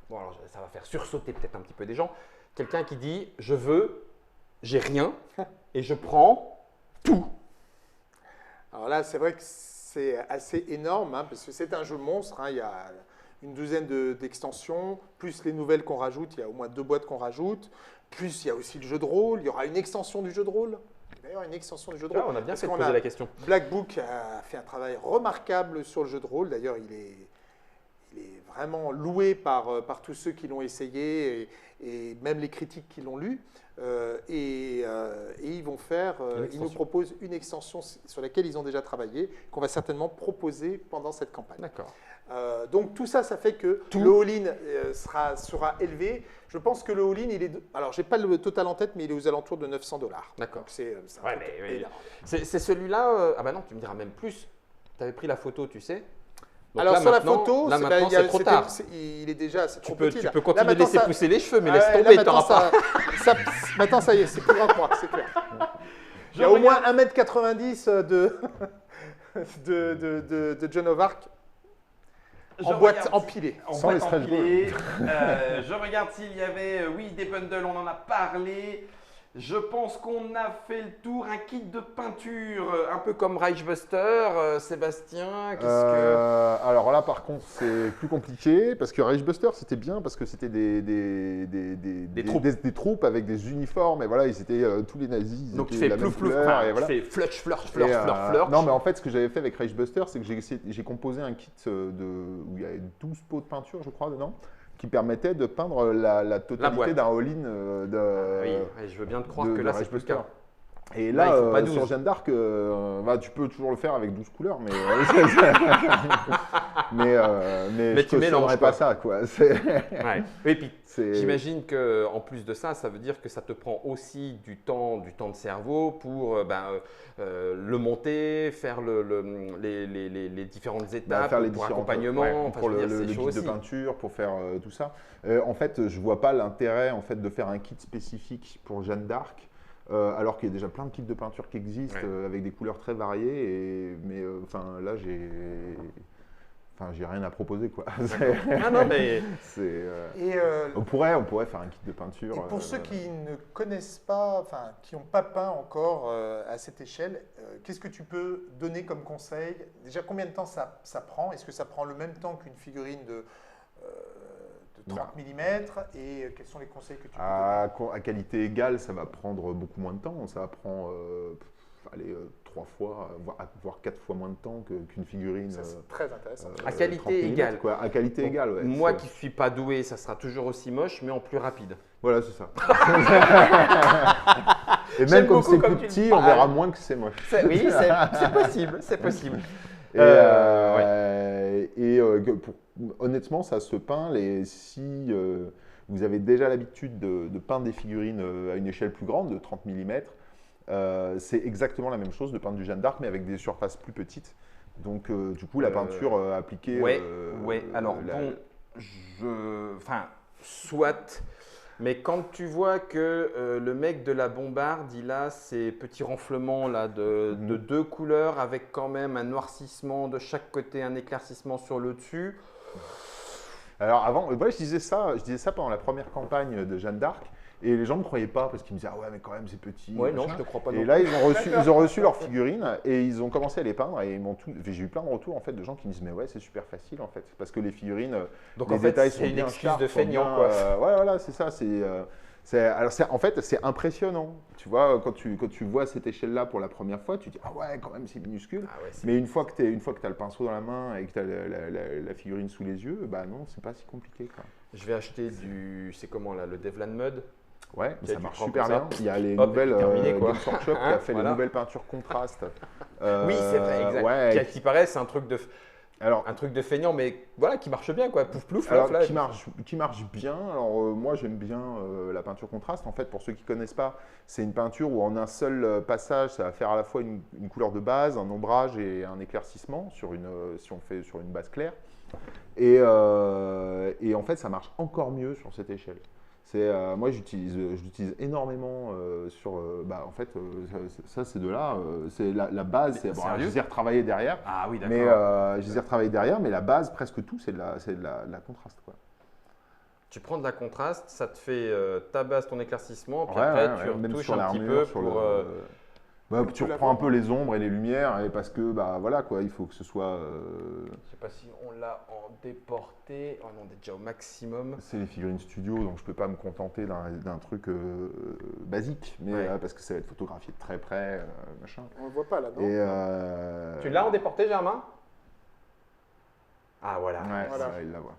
bon, alors, ça va faire sursauter peut-être un petit peu des gens, quelqu'un qui dit « je veux, j'ai rien et je prends tout ». Alors là, c'est vrai que c'est assez énorme, hein, parce que c'est un jeu monstre. Hein, il y a une douzaine d'extensions, plus les nouvelles qu'on rajoute. Il y a au moins 2 boîtes qu'on rajoute. Plus il y a aussi le jeu de rôle. Il y aura une extension du jeu de rôle. D'ailleurs, une extension du jeu de rôle. Ah, on a bien Parce fait de qu'on poser a- la question. Black Book a fait un travail remarquable sur le jeu de rôle. D'ailleurs, il est vraiment loué par tous ceux qui l'ont essayé et même les critiques qui l'ont lu. Et ils vont faire, Une ils nous extension. proposent une extension sur laquelle ils ont déjà travaillé, qu'on va certainement proposer pendant cette campagne. D'accord. Donc tout ça, ça fait que Tout. le all-in sera élevé. Je pense que le all-in, alors j'ai pas le total en tête, mais il est aux alentours de 900 $. D'accord. Donc c'est un Ouais, truc mais énorme. c'est celui-là. Ah bah non, tu me diras même plus. Tu avais pris la photo, tu sais. Donc Alors là, sur la maintenant- photo, là c'est maintenant il y a- c'est trop c'était- tard. il est déjà c'est Tu trop peux, petit. tu là. peux Là, continuer de maintenant, laisser ça- pousser les cheveux, mais Ah laisse ouais, là, tomber, maintenant, t'auras pas. maintenant, ça y est, c'est plus grand que moi, c'est clair. Il y a Je au moins regarde- 1,90 m de Joan of Arc en Je boîte regarde- empilée. En Sans les boîte stretch empilée. Je regarde s'il y avait, oui, des bundles, on en a parlé. Je pense qu'on a fait le tour. Un kit de peinture, un peu comme Reichbuster. Sébastien, qu'est-ce que. Alors là, par contre, c'est plus compliqué parce que Reichbuster, c'était bien parce que c'était des troupes. des troupes avec des uniformes et voilà, ils étaient tous les nazis. Ils Donc tu étaient fais la même plouf plouf, couleur, enfin, et voilà. tu fais flutch, flurch, Et, flurch, flurch, flurch. Non, mais en fait, ce que j'avais fait avec Reichbuster, c'est que j'ai composé un kit où il y avait 12 pots de peinture, je crois, dedans, qui permettait de peindre la totalité boîte. d'un all-in Oui, ouais, je veux bien te croire de que là, c'est plus Reichbuster. le cas. Et Là, là, il faut pas 12. sur Jeanne d'Arc, tu peux toujours le faire avec 12 couleurs, mais Mais je tu ne mélanges, pas quoi. ça, quoi. Ouais. Et puis, C'est- j'imagine qu'en plus de ça, ça veut dire que ça te prend aussi du temps de cerveau pour le monter, faire les différentes étapes, faire les pour différentes- accompagnement, ouais, enfin, pour je veux le dire, c'est guide chaud de aussi. peinture, pour faire tout ça. En fait, je vois pas l'intérêt en fait de faire un kit spécifique pour Jeanne d'Arc. Alors qu'il y a déjà plein de kits de peinture qui existent Ouais. avec des couleurs très variées. Mais là, j'ai rien à proposer, quoi. Ah non, mais Et, On pourrait faire un kit de peinture. et pour ceux qui ne connaissent pas, enfin, qui n'ont pas peint encore à cette échelle, qu'est-ce que tu peux donner comme conseil? Déjà, combien de temps ça prend? Est-ce que ça prend le même temps qu'une figurine de 30 mm? Et quels sont les conseils que tu peux donner? À qualité égale, ça va prendre beaucoup moins de temps. Ça prend allez, 3 fois, voire 4 fois moins de temps qu'une figurine. Ça, c'est très intéressant. À qualité 30 mm, égale. quoi. À qualité Donc, égale, ouais. Moi C'est- qui ne suis pas doué, ça sera toujours aussi moche, mais en plus rapide. Voilà, c'est ça. Et J'aime même comme beaucoup c'est comme plus tu petit, le on verra parles. moins que c'est moche. Oui, c'est possible, c'est possible. Honnêtement, ça se peint. Si vous avez déjà l'habitude de peindre des figurines à une échelle plus grande, de 30 mm, c'est exactement la même chose de peindre du Jeanne d'Arc, mais avec des surfaces plus petites. Donc, du coup, la peinture appliquée. Ouais. Alors bon, enfin, soit. Mais quand tu vois que le mec de la bombarde, il a ces petits renflements là de 2 couleurs avec quand même un noircissement de chaque côté, un éclaircissement sur le dessus. Alors avant, je disais ça pendant la première campagne de Jeanne d'Arc, et les gens ne me croyaient pas parce qu'ils me disaient ah ouais mais quand même c'est petit. Ouais, non, machin. je te crois pas. Et non là plus. ils ont reçu leurs figurines et ils ont commencé à les peindre et j'ai eu plein de retours en fait de gens qui me disent mais ouais c'est super facile en fait parce que les figurines, Donc les en fait, détails sont c'est une bien excuse sharp, de sont feignant bien, quoi. ouais voilà c'est ça en fait c'est impressionnant. Tu vois quand tu vois cette échelle là pour la première fois tu dis ah ouais quand même c'est minuscule. Ah ouais, Mais une fois que tu as le pinceau dans la main et que tu as la figurine sous les yeux, bah non, c'est pas si compliqué. Quoi. Je vais acheter c'est comment là, le Devlan Mud. Ouais, Tu ça prends marche comme super ça. bien. Il y a les Hop, nouvelles terminé, quoi. Games Workshop qui Hein, a fait voilà. les nouvelles peintures contrastes. Oui, c'est vrai, exact. Ouais, Qui paraît, c'est un truc de feignant, mais voilà, qui marche bien quoi. Pouf plouf, alors, là. qui marche bien. Alors moi j'aime bien la peinture contraste. En fait, pour ceux qui ne connaissent pas, c'est une peinture où en un seul passage, ça va faire à la fois une couleur de base, un ombrage et un éclaircissement si on fait sur une base claire. Et en fait, ça marche encore mieux sur cette échelle. Moi, je l'utilise énormément en fait, ces deux-là, c'est la base. Mais Bon, sérieux je les ai retravaillés derrière. Ah oui, d'accord. Mais je les ai retravaillés derrière, mais la base, presque tout, c'est de la contraste. Quoi. Tu prends de la contraste, ça te fait ta base, ton éclaircissement, puis Ouais, après ouais, tu même retouches sur un petit l'armure, peu sur pour. tu reprends un peu les ombres et les lumières, et parce que voilà quoi, il faut que ce soit. Je sais pas si on l'a en déporté. Oh non, on est déjà au maximum. C'est les figurines studio, donc je peux pas me contenter d'un truc basique, mais Ouais. parce que ça va être photographié de très près, machin. On ne le voit pas là, non? Et Tu l'as en déporté, Germain? Ah voilà. Ouais, Voilà. il la voit.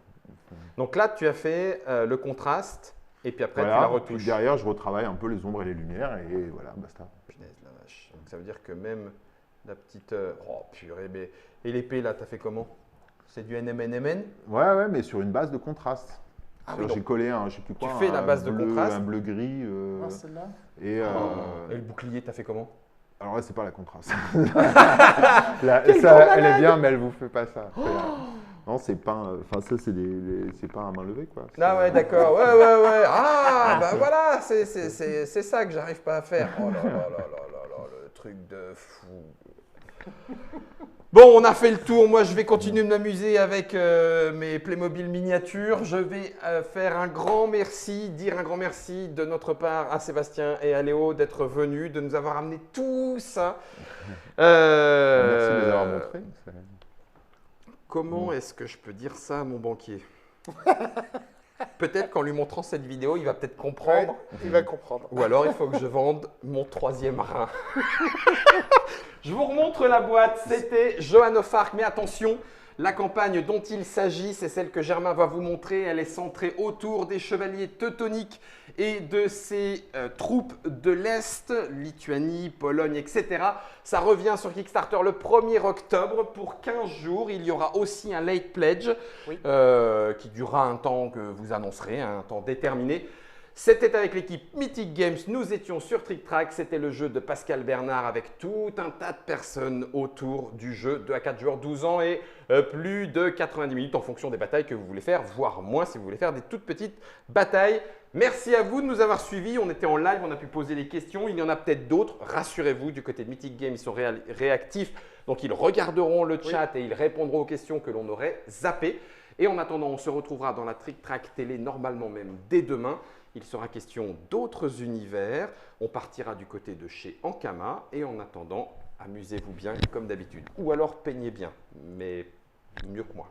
Donc là, tu as fait le contraste, et puis après Voilà, tu la puis retouches. derrière, je retravaille un peu les ombres et les lumières, et voilà, basta. Punaise la vache. Donc ça veut dire que même la petite. Oh purée, mais. Et l'épée là, t'as fait comment? C'est du NMNMN? Ouais, mais sur une base de contraste. Ah Alors, oui, j'ai collé je sais plus quoi, fais la un base de bleu- contraste. un bleu-gris. Ah, celle-là? Et, Et le bouclier, t'as fait comment? alors là, c'est pas la contraste. Quel grand Elle est malade. bien, mais elle vous fait pas ça. Non, c'est peint. Enfin, ça, c'est pas à main levée, quoi. Ah ouais, d'accord. Ouais. Ah, bah voilà, c'est ça que j'arrive pas à faire. Oh là là là là là, le truc de fou. Bon, on a fait le tour. Moi, je vais continuer de m'amuser avec mes Playmobil miniatures. Je vais faire un grand merci, dire un grand merci de notre part à Sébastien et à Léo d'être venus, de nous avoir amené tout ça. Merci de les avoir montrés. Comment est-ce que je peux dire ça à mon banquier? Peut-être qu'en lui montrant cette vidéo, il va peut-être comprendre. Ouais, il va comprendre. Ou alors, il faut que je vende mon 3e rein. Je vous remontre la boîte. C'était Johan of Arc. Mais attention, la campagne dont il s'agit, c'est celle que Germain va vous montrer. Elle est centrée autour des chevaliers teutoniques et de ces troupes de l'Est, Lituanie, Pologne, etc. Ça revient sur Kickstarter le 1er octobre pour 15 jours. Il y aura aussi un late pledge Oui. qui durera un temps que vous annoncerez, un temps déterminé. C'était avec l'équipe Mythic Games, nous étions sur Trick Track, c'était le jeu de Pascal Bernard avec tout un tas de personnes autour du jeu, 2 à 4 joueurs, 12 ans et plus de 90 minutes en fonction des batailles que vous voulez faire, voire moins si vous voulez faire des toutes petites batailles. Merci à vous de nous avoir suivis, on était en live, on a pu poser les questions, il y en a peut-être d'autres, rassurez-vous, du côté de Mythic Games, ils sont réactifs, donc ils regarderont le chat et ils répondront aux questions que l'on aurait zappées. Et en attendant, on se retrouvera dans la Trick Track télé normalement même dès demain. Il sera question d'autres univers. On partira du côté de chez Ankama. Et en attendant, amusez-vous bien comme d'habitude. Ou alors peignez bien, mais mieux que moi.